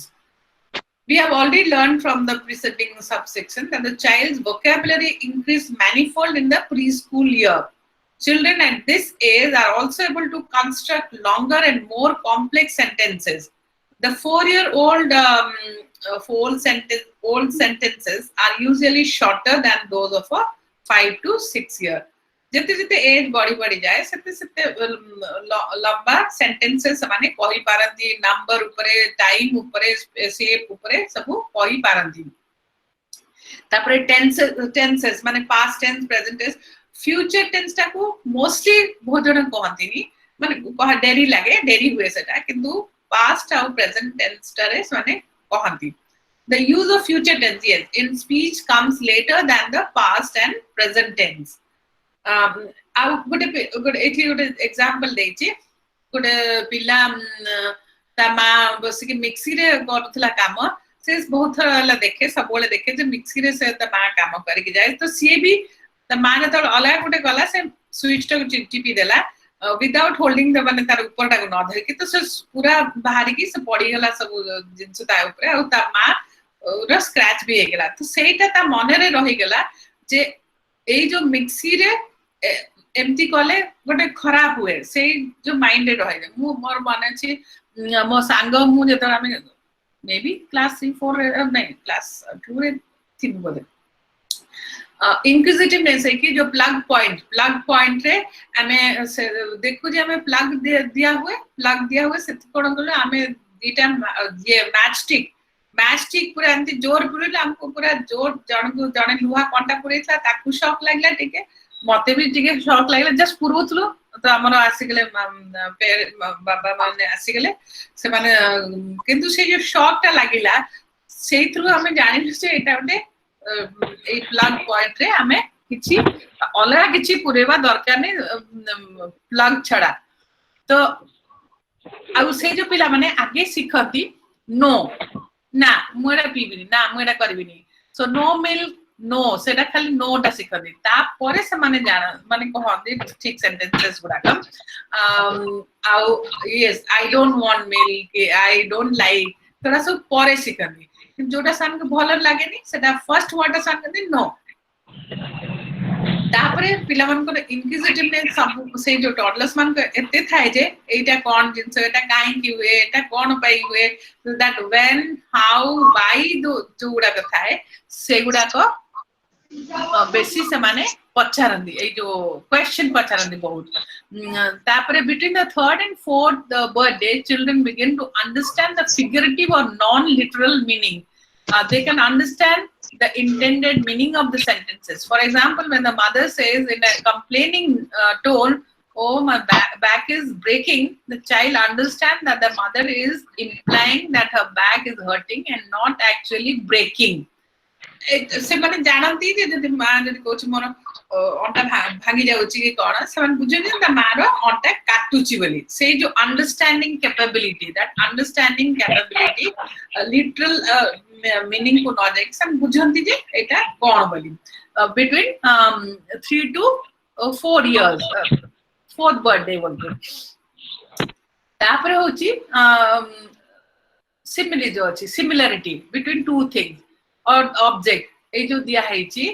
we have already learned from the preceding subsection that the child's vocabulary increase manifold in the preschool year children at this age are also able to construct longer and more complex sentences the 4-year-old old sentences are usually shorter than those of a 5 to 6 year. जते जते as बड़ी जाए सेते सेते लंबा sentences माने कहि पारंती नंबर ऊपरे टाइम ऊपरे शेप ऊपरे सब कहि पारंती तापरे टेंसेस माने past tense present tense future tense टा को मोस्टली बहुत जन कहंतीनी माने कह डेरी हुए सेटा किंतु past or present tense tare माने कहंती the use of future tense yes in speech comes later than the past and present tense आउ गोटे एठी गोटे एग्जांपल देछि गोटे पिला ता मा बस के मिक्सी रे करथला काम से बहुत थला देखे सब बोले देखे जे मिक्सी रे से ता मा काम करि के जाय तो सी भी ता मा ने तो अलग गोटे गला से स्विच टा टिपी देला without holding the माने तार ऊपर टा न धरि कि तो से पूरा बाहर की से पड़ी गला सब जिंस ता ऊपर आ ता मा रो स्क्रैच भी हे गेला तो सेटा ता मने रे रहि गेला जे एई जो मिक्सी रे एमती कले गोटे खराब हुए से जो माइंड रे रहि मु मोर माने छी मो सांग मु जे तो आमे मे बी क्लास 3 4 नहीं क्लास 2 रे 3 बोले इंक्विजिटिवनेस है कि जो प्लग पॉइंट रे हमें देखो जे हमें प्लग दिया हुए से कोन गलो हमें दीटा ये मैच स्टिक पूरा एंती जोर पुरले हमको पूरा जोर जने लुहा कांटा पुरेछला ताकू शॉक लागला ठीक मते भी ठीक शॉक लागला जस्ट पुरोथलो तो हमर आसी गेले बाबा माने आसी गेले से माने किंतु से जो शॉक ता लागिला सेई थ्रू हमें जानि से एटा ओटे ए प्लग पॉइंट रे हमें किछि अलगा किछि पुरेबा दरकार नै प्लग छडा तो आ से जो पिला माने आगे सिखती नो ना मुएरा पीबिनी ना मुएरा करबिनी सो नो मिल्क नो सेटा खाली नो टा सिखती ता परे से माने जाना माने कहंदी ठीक सेंटेंसेस गुडा आ yes I don't want milk I don't like तोरा सब परे सिखती जोटा सान के भल लागेनी सेटा फर्स्ट वर्ड सान के नो तापरे पिला मन को इंक्विजिटिवनेस सब से जो टॉडलर्स मन को एते थाए जे एटा कोन जिंस एटा काई की हुए एटा कोन पाई हुए दैट व्हेन हाउ व्हाई दो जोडा का थाए से गुडा को बेसी से माने पछारंदी ए जो क्वेश्चन पछारंदी बहुत तापरे between the third and fourth birthday children begin to understand the figurative और non literal meaning they can understand the intended meaning of the sentences for example when the mother says in a complaining tone oh my back is breaking the child understands that the mother is implying that her back is hurting and not actually breaking से माने जानती जे जदि मां जदि coach मोर अंटा भांगी जाउची कि कोन से मन बुझे ता मार अंटा काटुची बोली से जो understanding capability that understanding capability literal meaning को न जाय सम बुझंती जे एटा कोन बोली between 3 to 4 years fourth birthday बोलते तापर होची सिमिलि जो अछि सिमिलरिटी बिटवीन टू थिंग्स और ऑब्जेक्ट ए जो दिया है ची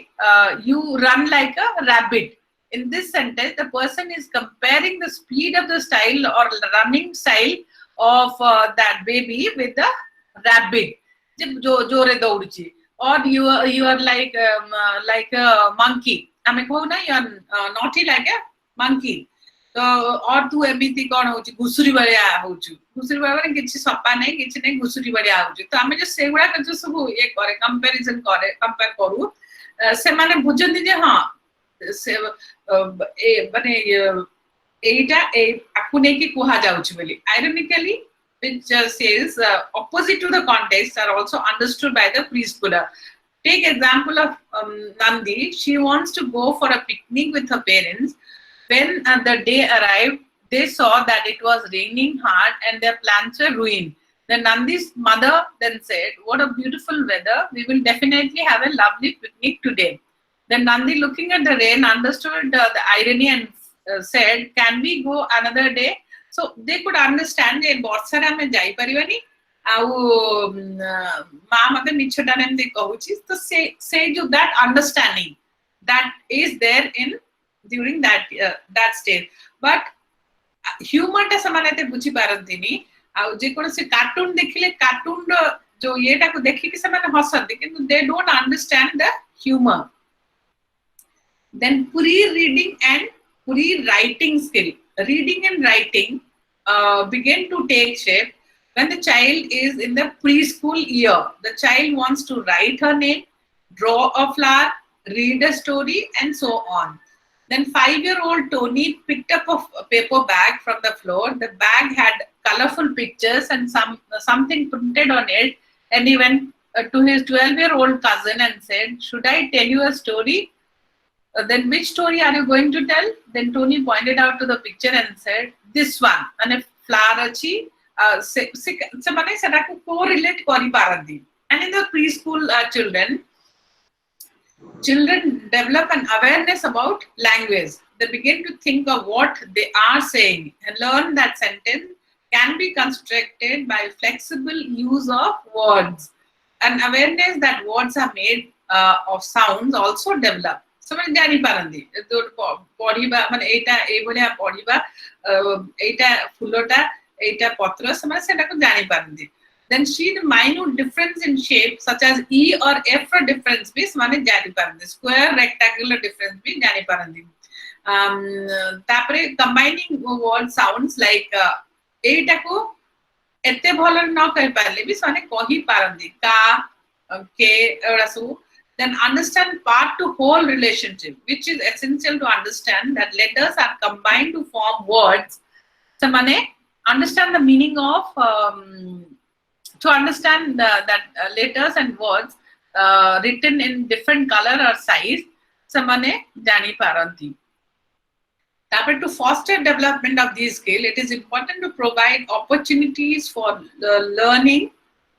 you run like a rabbit in this sentence the person is comparing the speed of the style or running style of that baby with the rabbit जो जोरे दौड़ची और you are like a monkey हमें कहू ना you are naughty like a monkey तो और तू एमिति कोन होची घुसुरी बलिया होची घुसुरी बलिया ने किछि सपा नै किछि नै घुसुरी बलिया होची तो हमें जो सेगुडा जो सब ये करे कंपैरिजन करे कंपेयर करू से माने बुझंदी जे हां से ए माने एटा ए आकु नै कि कुहा जाउची बोली ironically which says opposite to the context are also understood by the preschooler. Take example of Nandi. She wants to go for a picnic with her parents. When the day arrived, they saw that it was raining hard and their plans were ruined. Then Nandi's mother then said, "What a beautiful weather! We will definitely have a lovely picnic today." Then Nandi, looking at the rain, understood the irony and said, "Can we go another day?" So they could understand that borsara mein jai paribani. Au ma mate michhota nemti kahuchi. So say jo that understanding that is there in during that stage but humor ta samane te buझी पारंतिनी आ जे कोन से cartoon देखिले cartoon जो येटा को देखि कि samane हसंती किंतु they don't understand the humor. Then Puri reading and Puri writing skill. Reading and writing begin to take shape when the child is in the preschool year. The child wants to write her name, draw a flower, read a story and so on. Then 5-year-old Tony picked up a paper bag from the floor. The bag had colorful pictures and something printed on it. And he went to his 12-year-old cousin and said, "Should I tell you a story?" Then which story are you going to tell? Then Tony pointed out to the picture and said, "This one." And a flower achi se mane seta ko correlate kari parandi. And in the preschool children develop an awareness about language. They begin to think of what they are saying and learn that sentence can be constructed by flexible use of words. An awareness that words are made of sounds also develop. So man jani parandi to podiba man eta ei bolia podiba eta fulota eta patra samane seta ko jani parandi. Then see the minute difference in shape such as E or F difference भी समाने जानी पारंदी square rectangular difference भी जानी पारंदी तापरे combining word sounds like एटा को एते भलो न कहि पारले भी समाने कहि पारंदी का के एरा सु. Then understand part to whole relationship, which is essential to understand that letters are combined to form words. समाने understand the meaning of to understand that letters and words written in different color or size samane jani paranti. To foster development of these skills, it is important to provide opportunities for learning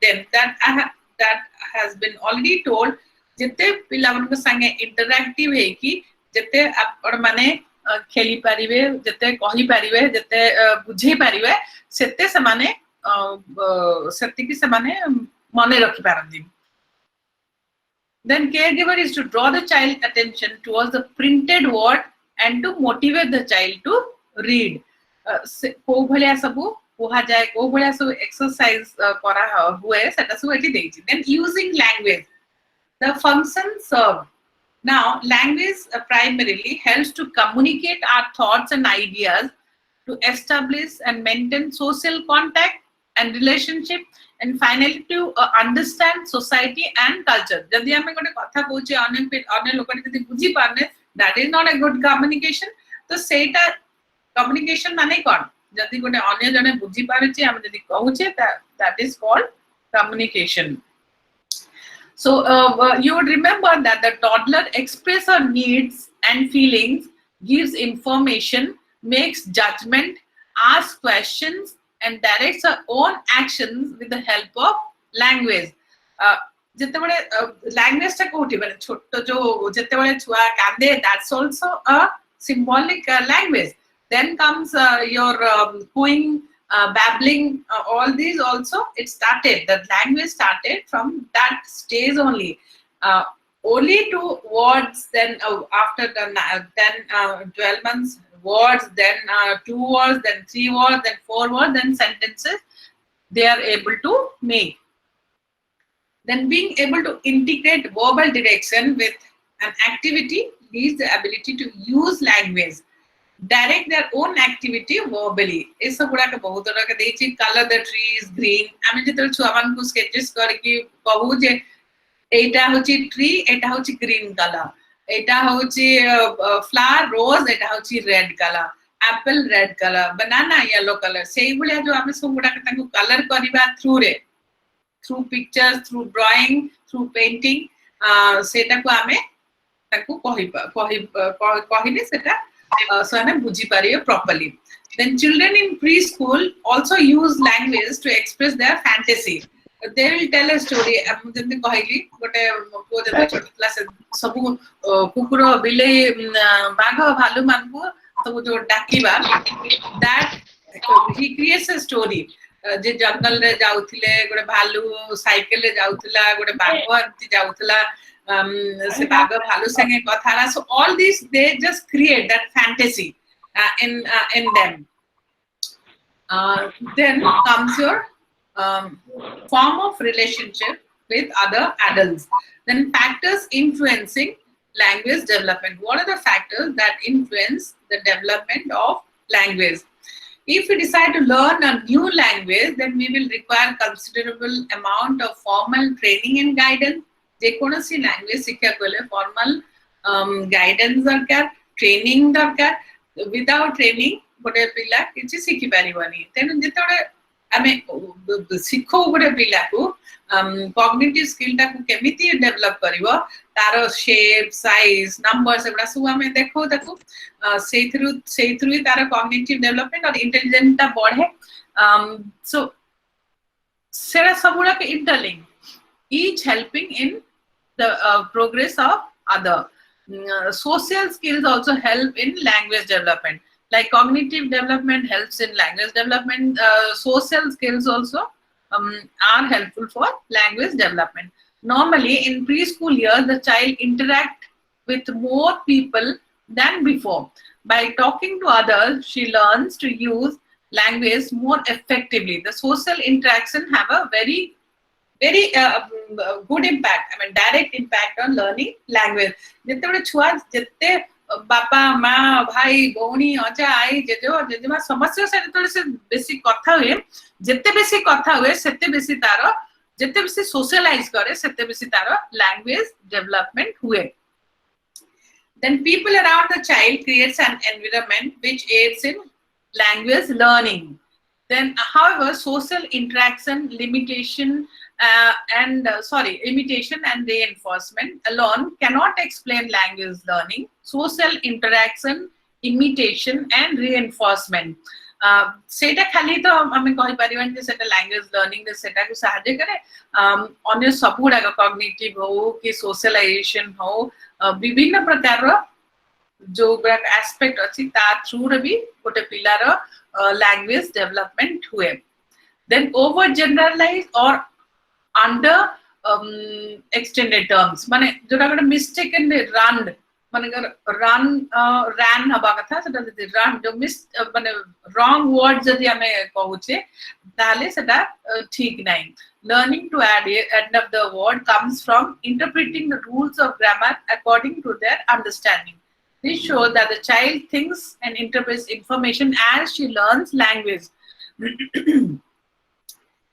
them. That has been already told. जते पिला मन को संगे interactive है कि जते आपण माने खेली पारिबे जते कहि पारिबे जते बुझे पारिबे सेते समाने सेति समाने मने रखि पारंदी. Then caregiver is to draw the child attention towards the printed word and to motivate the child to read. को भलिया सबु कोहा जाय को भलिया सब एक्सरसाइज करा हुए सेटा सब एटी देछि. Then using language, the function served. Now language primarily helps to communicate our thoughts and ideas, to establish and maintain social contact and relationship, and finally to understand society and culture. जदि हमें कोटे कथा कहूचे अन्य लोक जदि बुझी पारने, that is not a good communication. तो सेटा communication माने कोन जदि कोटे अन्य जने बुझी पारचे हम जदि कहूचे that is called communication. So you would remember that the toddler expresses her needs and feelings, gives information, makes judgment, asks questions, and directs her own actions with the help of language. ଯେତେବେଳେ language ଟା କୋଉଠି ମାନେ ଛୋଟ ଯୋଉ ଯେତେବେଳେ ଛୁଆ କାନ୍ଦେ, that's also a symbolic language. Then comes your cooing, babbling, all these also, it started, the language started from that stage only. Only 2 words, then after the 12 months, words, then 2 words, then 3 words, then 4 words, then sentences they are able to make. Then being able to integrate verbal direction with an activity leads the ability to use language, direct their own activity verbally. ए सब गुड़ा के बहुत तरह के देखी, color the trees green. आमे जितने छुआमान को sketches करके कहूँ जे एटा होची tree, एटा होची green color, एटा होची flower rose, एटा होची red color, apple red color, banana yellow color. सही बोले जो आमे सब गुड़ा के तांको color करीबा through रे, through pictures, through drawing, through painting. सेटा को आमे तांको कहिने सेटा so I बुझी पारियो properly. Then children in preschool also use language to express their fantasy. They will tell a story. हम जब कहली गोटे को जब छोट क्लास सब कुकुर बिले बाघ भालू मानकु सब जो डाकिबा, that he creates a story. जे जंगल रे जाउथिले गोटे भालू साइकिल रे जाउथिला, गोटे बाघ अंति जाउथिला, से बाघ भालू संगे कथाला. So all these they just create that fantasy in them. Then comes your form of relationship with other adults. Then factors influencing language development. What are the factors that influence the development of language? If we decide to learn a new language, then we will require considerable amount of formal training and guidance. जेकोनसी language शिक्षा कोले formal guidance दरकार, training दरकार. Without training गोटे पिला किछि शिखि परिबनी. तेनु जेतोडे आमे शिखो गोटे पिला को कॉग्निटिव स्किल टा को केमिति डेवलप करिवो, तारो शेप, साइज, नंबर्स एबडा सब आमे देखो ताको सेथरु तारो कॉग्निटिव डेवलपमेंट और इंटेलिजेंस ता बढ़े. सो सेरा सबुडा के interlink, each helping in the progress of other. Social skills also help in language development. Like cognitive development helps in language development, social skills also are helpful for language development. Normally in preschool years, the child interact with more people than before. By talking to others, she learns to use language more effectively. The social interaction have a very good impact, I mean direct impact on learning language. जत्ते बड़े छुआ जत्ते बापा माँ भाई भौणी अजा आई Jeju जेजेमा समस्या से जत्ते से बेसी कथा हुए, जत्ते बेसी कथा हुए सेते बेसी तारो, जत्ते बेसी सोशलाइज करे सेते बेसी तारो language development हुए. Then people around the child creates an environment which aids in language learning. Then however social interaction imitation and reinforcement alone cannot explain language learning. Social interaction, imitation and reinforcement सेटा खाली तो हमें कहि परिबन जे सेटा language learning रे सेटा को सहायता करे. अन्य सब गुडा कॉग्निटिव हो कि सोशलाइजेशन हो, विभिन्न प्रकार रो जो एस्पेक्ट अछि ता थ्रू रे भी गोटे पिलार लैंग्वेज डेवलपमेंट हुए. देन ओवर जनरलाइज और अंडर एक्सटेंडेड टर्म्स माने जोटा गोटे मिस्टेकन रन माने रन रैन हबा कथा सेटा जदि रन जो मिस माने रॉन्ग वर्ड जदि हमें कहूचे ताले सेटा ठीक नाही. Learning to add end of the word comes from interpreting the rules of grammar according to their understanding. This shows that the child thinks and interprets information as she learns language.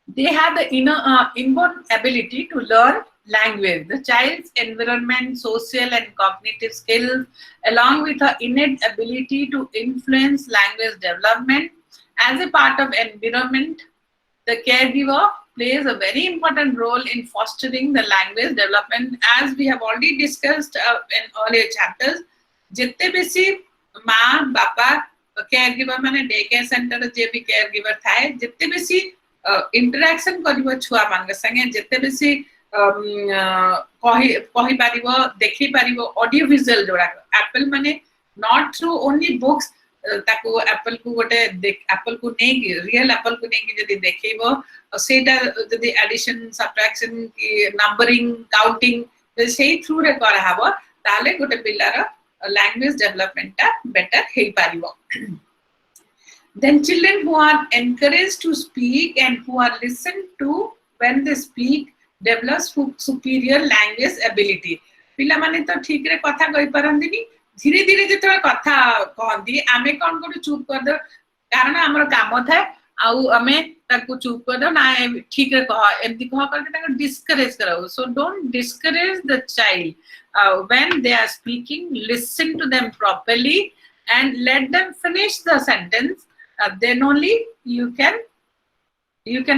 They have the inborn ability to learn language. The child's environment, social and cognitive skills, along with her innate ability to influence language development. As a part of environment, the caregiver plays a very important role in fostering the language development, as we have already discussed in earlier chapters. जितने बेसी माँ बापा care giver माने day care centre जे भी care giver थाए जितने बेसी interaction करिवो छुआ मान संगे जितने बेसी कहि पारिवो देखि पारिवो ऑडियो विजुअल जोड़ा एप्पल माने नॉट थ्रू ओनली बुक्स ताको एप्पल को गोटे एप्पल को नहीं रियल एप्पल को नहीं जदी देखैबो सेटा जदी एडिशन सब्ट्रैक्शन की नंबरिंग काउंटिंग से थ्रू रे करा हबो ताले गोटे पिल्लार language development ta better hei paribo. Then children who are encouraged to speak and who are listened to when they speak develops superior language ability. पिला माने तो ठीक रे कथा कहि परंदिनी धीरे धीरे जेते कथा कहंदी आमे कोन को चुप कर दो कारण हमर काम था आउ आमे ताको चुप कर दो ना ठीक रे कह एमती कह करके ताको डिस्करेज करो. So don't discourage the child when they are speaking. Listen to them properly and let them finish the sentence. Then only you can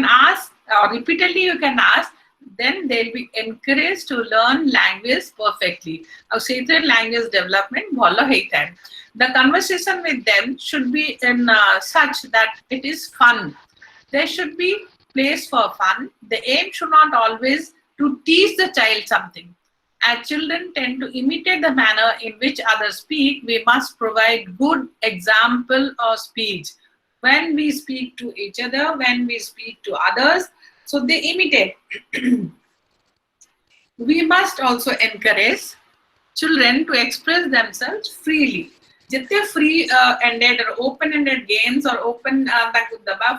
ask or repeatedly you can ask. Then they'll be encouraged to learn language perfectly. So language development bhalo heitai. The conversation with them should be in such that it is fun. There should be place for fun. The aim should not always to teach the child something. As children tend to imitate the manner in which others speak, we must provide good example of speech. When we speak to each other, when we speak to others, so they imitate. We must also encourage children to express themselves freely. जितने free ended or open ended games or open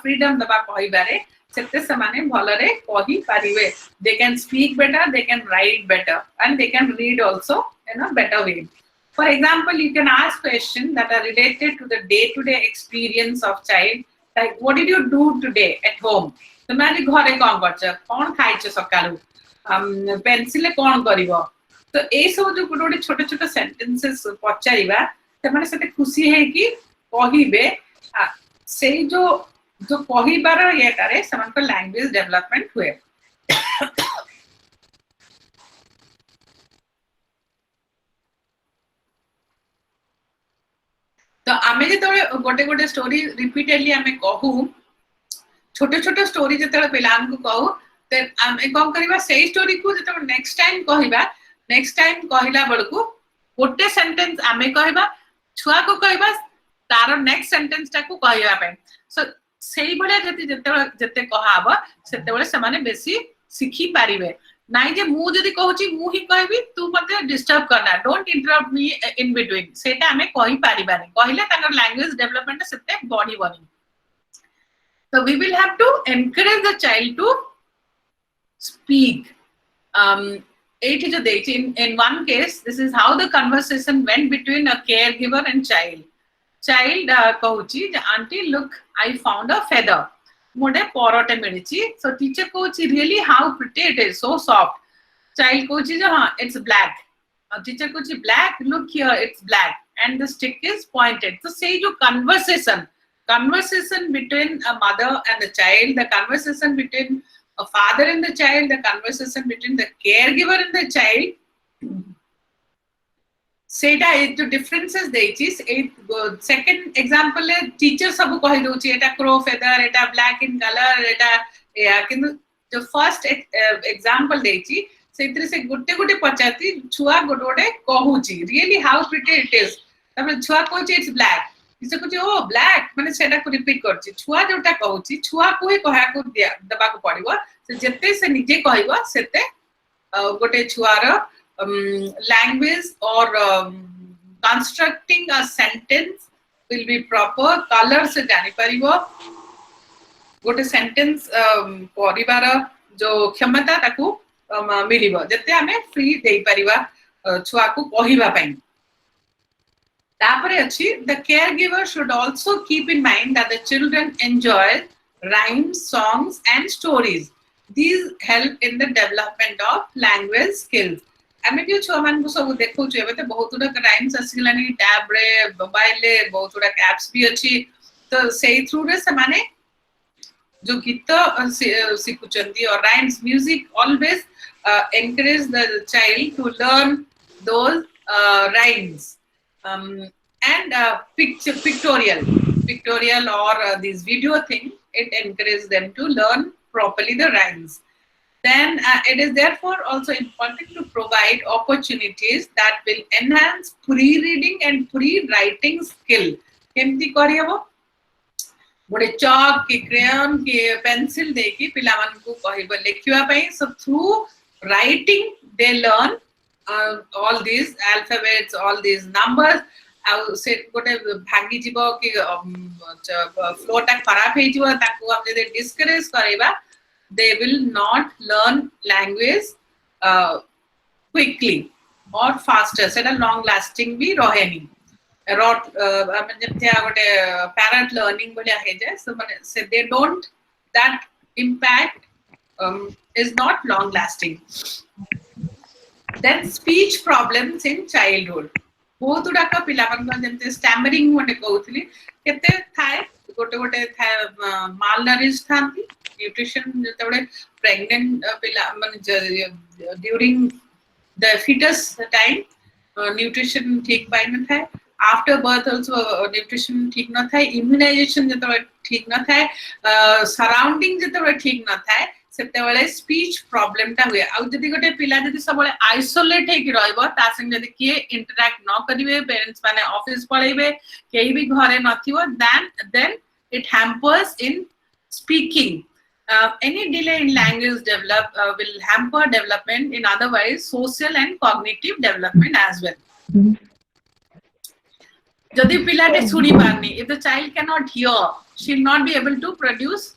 freedom दबा कहि बारे सेते समाने भलरे कहि पारिवे. They can speak better, they can write better, and they can read also in a better way. For example, you can ask questions that are related to the day-to-day experience of child, like what did you do today at home? तुम्हारी घरे कौन करछ कौन खाइछ सकालु pencil कौन करिवो. तो ए सब जो गोटे छोटे छोटे सेंटेंसेस पचारिबा सेमाने सेते खुशी है कि कहिबे से जो कहिबार येटारे समान को लैंग्वेज डेवलपमेंट हुए. तो आमे जेतबे गोटे गोटे स्टोरी रिपीटेडली आमे कहू छोटे छोटे स्टोरी जेतबे पिलान को कहू ते आमे कोन करबा सेही स्टोरी को जेतबे नेक्स्ट टाइम कहिला बळकू गोटे सेंटेंस आमे कहबा छुआ को कहबा तार नेक्स्ट सेंटेंस टा को कहबा पे. सो सेही बळे जते कहाबो सेते बळे समाने बेसी सिखी पारिबे नाइ जे मु जदी कहूची मु ही कहबी तू मते डिस्टर्ब करना don't interrupt me in between सेटा हमें कहि पारिबानी कहिले ताकर लैंग्वेज डेवलपमेंट सेते बॉडी बनी. So we will have to encourage the child to speak. In one case, this is how the conversation went between a caregiver and child. Child kahuchi, auntie, look, I found a feather. Mode porote medici. So teacher kahuchi, really how pretty it is, so soft. Child kahuchi, it's black. Teacher kahuchi, black, look here, it's black. And the stick is pointed. So say your conversation between a mother and the child, the conversation between a father and the child, the conversation between the caregiver and the child. सेटा ए जो differences देइचिस ए second example ले teacher सब कहि दोछि एटा crow feather Etah black in color एटा या किंतु जो first example देइछि सेतरे से गुटे गुटे पचाती छुआ गोटे कहूछि really how pretty it is तबे छुआ कहूछि it's black इसे कहूछि ओ black माने सेटा को रिपीट करछि छुआ जोटा कहूछि छुआ को ही कहा को दबा को पड़िबो से जत्ते से निजे कहइबो सेते गोटे छुआर language or constructing a sentence will be proper. Color से जानी परिबो गोटे sentence परिबार जो क्षमता ताकू मिलिबो जते हमें फ्री देई परिबा छुआ को कहिबा पई. तापरे अछि the caregiver should also keep in mind that the children enjoy rhymes, songs and stories. These help in the development of language skills. आमे जो छुआ मान को सब देखौ छु एबे त बहुत उडा राइम्स आसिगलानी टैब रे मोबाइल रे बहुत उडा एप्स भी अछि तो सेही थ्रू रे से माने जो गीत शिखुचंती और rhymes music always encourage the child to learn those rhymes and pictorial or this video thing, it encourages them to learn properly the rhymes. Then it is therefore also important to provide opportunities that will enhance pre-reading and pre-writing skill. केमती करियबो गोटे chalk की crayon की pencil देकी पिला मन को कहबो लिखिवा पई so through writing they learn all these alphabets, all these numbers. से गोटे भागी जीवो कि फ्लो टा खराब हे जीवो ताको हम जे discourage करैबा they will not learn language quickly or faster. सेटा long lasting भी रहेनी rot जेमथिया गोटे parrot learning बोलिया हे जे so say they don't, that impact is not long lasting. Then speech problems in childhood. बहुत उडाक पिला मन जेमते stammering मोटे कहउथली केते थाए गोटे गोटे थाए malnourished थांती nutrition जेतबे pregnant पिला मन during the fetus time nutrition ठीक पाइ न थाए, after birth also nutrition ठीक न थाए, immunization जेतबे ठीक न थाए, surrounding जेतबे ठीक न थाए सेते बेले स्पीच प्रॉब्लम टा हुए आ जदी गोटे पिला जदी सब बेले आइसोलेट हे कि रहबो ता संग जदी के इंटरैक्ट न करिवे पेरेंट्स माने ऑफिस पळैबे केही भी घरे नथिवो then it hampers in speaking. Any delay in language develop will hamper development in otherwise social and cognitive development as well. Jodi pilate suni parni, if the child cannot hear, she will not be able to produce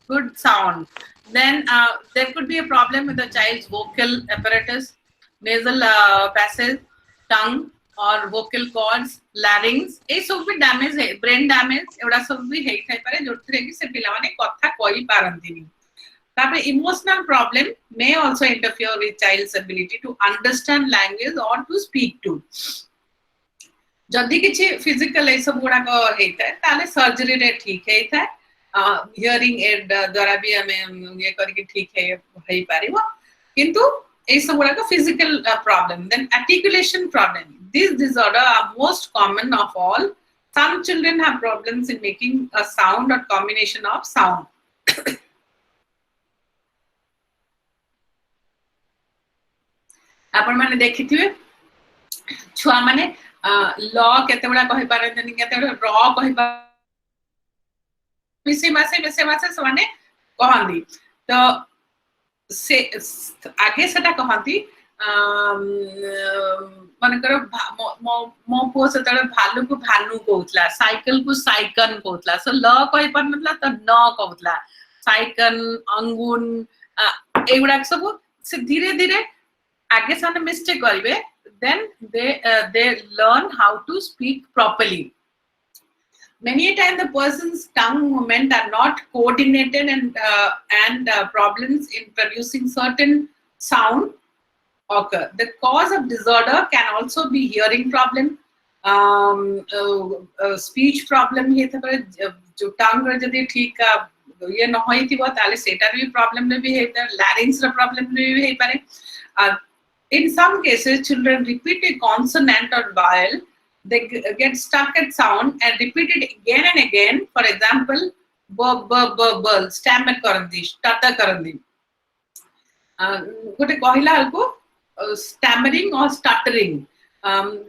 good sound. Then there could be a problem with the child's vocal apparatus, nasal passage, tongue or vocal cords, larynx. ए सब भी damage है, brain damage एवडा सब भी हेई Thai पारे जोथरे कि से पिला माने कथा कहि पारंतिनी. तापर emotional problem may also interfere with child's ability to understand language or to speak to. जदी किछि फिजिकल ए सब गुडा को हेई थाए ताले सर्जरी रे ठीक हेई थाए. हियरिंग एड द्वारा भी हमें ये करके ठीक है हेई पारिबो किंतु ए सब गुडा को physical problem. Then articulation problem. These disorders are most common of all. Some children have problems in making a sound or combination of sound. आपण माने देखिथिबे छुआ माने ल केते बडा कहि पारंतनी केते बडा र कहि पा मिसे मासे सने कहंदी तो से आगे सेटा कहंती मन करो मो पो से तळे भालू को भानु कहउतला, साइकिल को साइकन कहउतला, सो ल कहि परनतला त न कहउतला, साइकन अंगुन एगुडा सब से धीरे धीरे आगे सने मिस्टेक करिवे. Then they learn how to speak properly. Many a time the person's tongue movement are not coordinated and problems in producing certain sound occur. The cause of disorder can also be hearing problem, speech problem हे थपरे जो tongue रे जदी ठीक ये न होई थी बहुत आले सेटर भी problem में भी है इधर larynx रे problem में भी है पारे. In some cases children repeat a consonant or vowel, they get stuck at sound and repeat it again and again. For example, b stammer करंदी, stutter करंदी. गोटे कहिला अलको stammering or stuttering.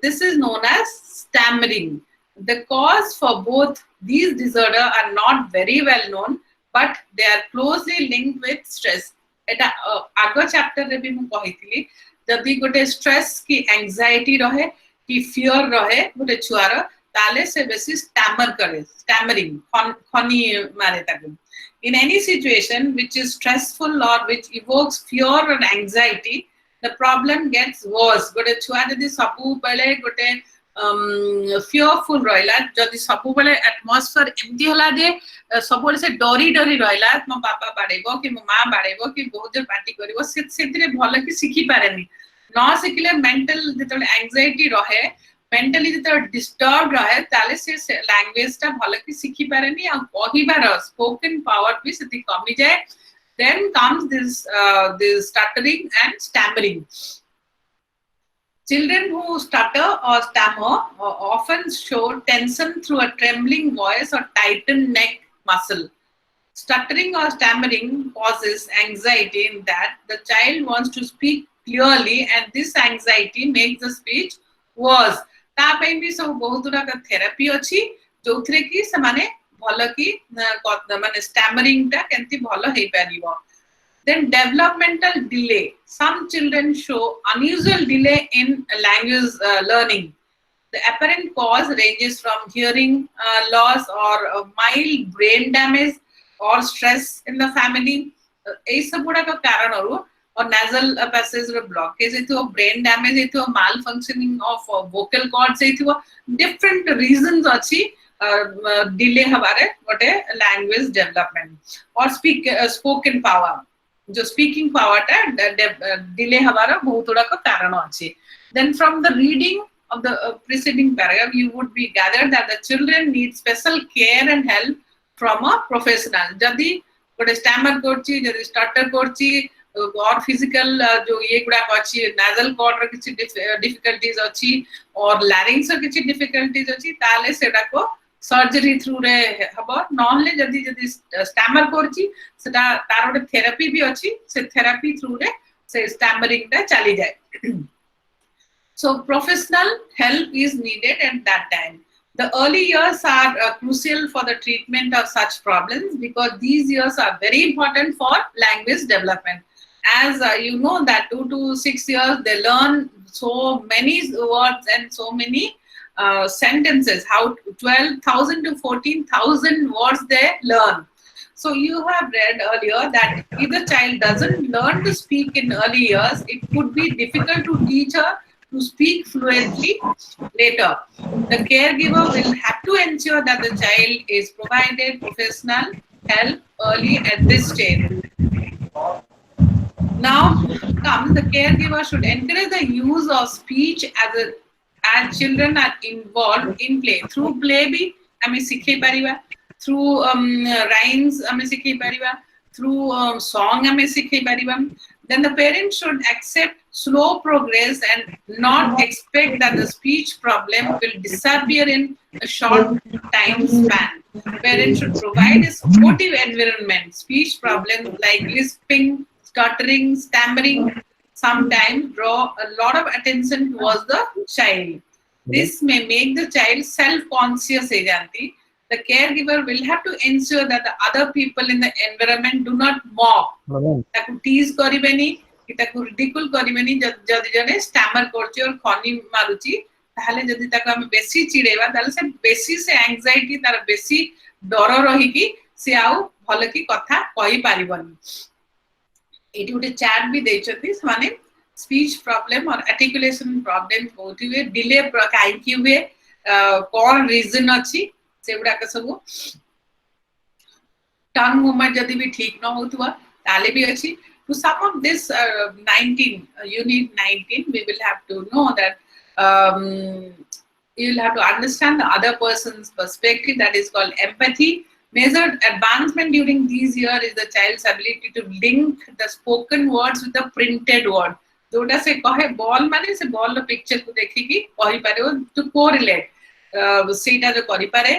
This is known as stammering. The cause for both these disorders are not very well known, but they are closely linked with stress. एटा आगो chapter रे भी मु कहितली जदी गोटे stress की anxiety रहे कि फियर रहे गोटे छुआर ताले से बेसी स्टैमर करे, स्टैमरिंग खनी मारे ताकू. In any situation which is stressful or which evokes fear or anxiety, the problem gets worse. गोटे छुआ जदी सबु बेले गोटे fearful रहिला, जदी सबु बेले एटमॉस्फियर एमती होला जे सबु बेले से डरी डरी रहिला, मो पापा बाड़ेबो कि मो मां बाड़ेबो कि बहुत जोर पार्टी करिवो, सेतिरे भलो कि सिखि पारेनी. न सिखिले मेंटल जेतले एंजाइटी रहे मेंटली जो डिस्टर्ब रहे ताले से लैंग्वेज टा भल कि शिखी पारे नहीं आ कहिबार स्पोकन पावर भी सेति कमी जाए. Then comes this stuttering and stammering. Children who stutter or stammer often show tension through a trembling voice or tightened neck muscle. Stuttering or stammering causes anxiety in that the child wants to speak clearly and this anxiety makes the speech worse. ता ପାଇଁ ବି ସବୁ ବହୁତ ଗୁଡାକ therapy ଅଛି ଯୋଉଥିରେ କି ସେମାନେ ଭଲ କି ମାନେ stammering ଟା କେମିତି ଭଲ ହେଇ ପାରିବ. Then developmental delay. Some children show unusual delay in language learning. The apparent cause ranges from hearing loss or mild brain damage or stress in the family. এই সব গুড়াক কারণରୁ or nasal passage blockage ହେଇଥିବ brain damage ହେଇଥିବ malfunctioning of vocal cords ହେଇଥିବ different reasons ଅଛି delay ହବାରେ ଗୋଟେ language development or spoken power जो speaking power टा delay हबार बहुत गुड़ाक कारण अछि. Then from the reading of the preceding paragraph you would be gathered that the children need special care and help from a professional. जदि गोटे stammer करछि जदि stutter करछि और physical जो ये गुड़ाक अछि nasal cord र किछि difficulties अछि और larynx र किछि difficulties अछि ताले सेटा को सर्जरी थ्रू रे हबो नहले जदि जदि स्टैमर करछि सेटा तार गोटे थेरापी भी अछि से थेरापी थ्रू रे से स्टैमरिंग टा चली जाय. So professional help is needed at that time. The early years are crucial for the treatment of such problems because these years are very important for language development. As you know that 2 to 6 years they learn so many words and so many sentences, how 12,000 to 14,000 words they learn. So you have read earlier that if the child doesn't learn to speak in early years, it could be difficult to teach her to speak fluently later. The caregiver will have to ensure that the child is provided professional help early at this stage. Now comes the caregiver should encourage the use of speech as children are involved in play. Through play भी हमें सीखे परिवा, through rhymes हमें सीखे परिवा, through song हमें सीखे परिवा. Then the parents should accept slow progress and not expect that the speech problem will disappear in a short time span. Parents should provide a supportive environment. Speech problems like lisping, stuttering, stammering sometimes draw a lot of attention towards the child. This may make the child self-conscious. The caregiver will have to ensure that the other people in the environment do not mock. Taku tease karibeni, taku ridicule karibeni jodi jane stammer korchi or khani maruchi tahale jodi taku ame besi chideva tahale se besi se anxiety tar besi doro rahiki se au bhalo ki katha kahi paribani. Eighty गोटे chat भी देइछथि माने speech problem और articulation problem कोथि वे delay काई कि हुए कोन reason अछि सेगुडा के सब टंग मूवमेंट जदि भी ठीक न होतुवा ताले भी अछि. To some of this 19 unit 19 we will have to know that you will have to understand the other person's perspective, that is called empathy. Measured advancement during these years is the child's ability to link the spoken words with the printed word. जोटा से कहे ball माने से ball रो picture को देखिकी कहि पारे to correlate सेटा जो करि पारे.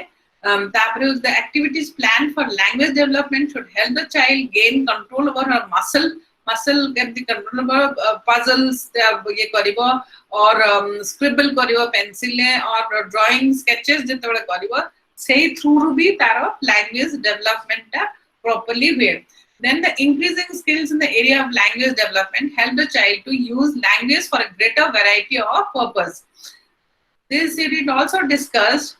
तापरे the activities planned for language development should help the child gain control over her muscle get the control over puzzles ये करिवो और scribble करिवो pencil ले और drawing sketches जेतबे करिवो say through भी तारो language development टा properly हुए. Then the increasing skills in the area of language development help the child to use language for a greater variety of purpose. This unit also discussed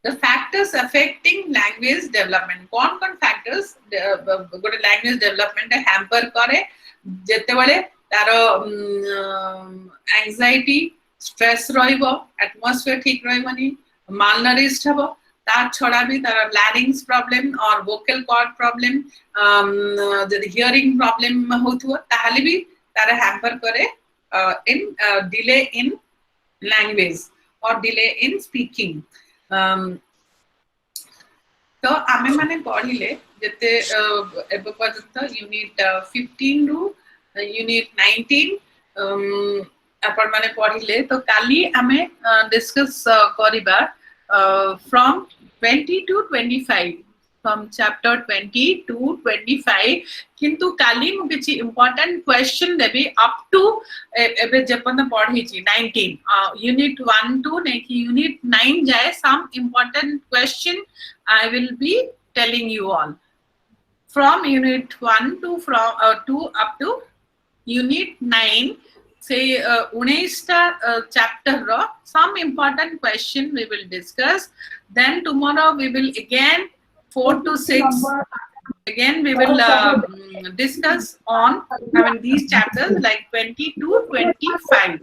the factors affecting language development. कौन factors गोटे language development hamper करे जेते बळे तारो anxiety stress रहिबो atmosphere ठीक रहिबनी malnourished हबो तार छडा भी तार larynx problem और vocal cord problem जदि hearing problem होथुवा ताहाले भी तार hamper करे in delay in language or delay in speaking. तो आमे माने पढ़िले जते एबे पर्यंत यूनिट 15 रु यूनिट 19 आपण माने पढ़िले तो काली आमे डिस्कस करिबा from 20 to 25 from chapter 20 to 25 किंतु काली मु किछि important question Devi up to एबे जेपन पढ़ी छी 19 unit 1 to नेकी unit 9 जाए some important question I will be telling you all from unit 1 to up to unit 9 say 19 chapter ro some important question we will discuss. Then tomorrow we will again 4 to 6 again we will discuss on these chapters like 20 to 25.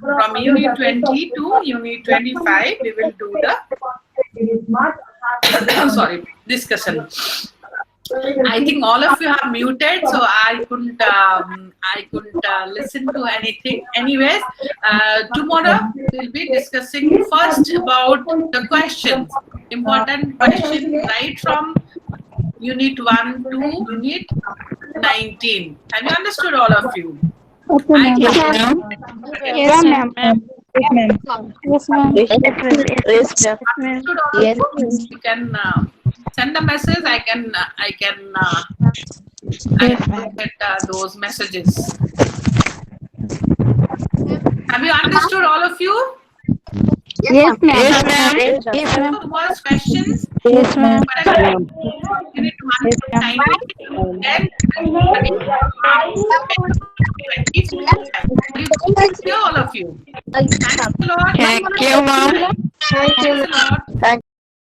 From unit 20 to unit 25 we will do the sorry discussion. I think all of you are muted, so I couldn't listen to anything. Anyways, tomorrow we'll be discussing first about the questions, important question right from unit 1 to unit 19. Have you understood, all of you? Okay, Yes, ma'am. ma'am. Yes, ma'am. Yes, ma'am. Yes, ma'am. Yes, ma'am. Understood all Yes. of you? You can send a message. I can get those messages. Have you understood, all of you? Yes, ma'am. Yes, ma'am. Yes, ma'am. First questions. Yes, ma'am. Unit 1 to 19. Then all of you. Thanks a lot. Thank you, ma'am. Thanks a lot.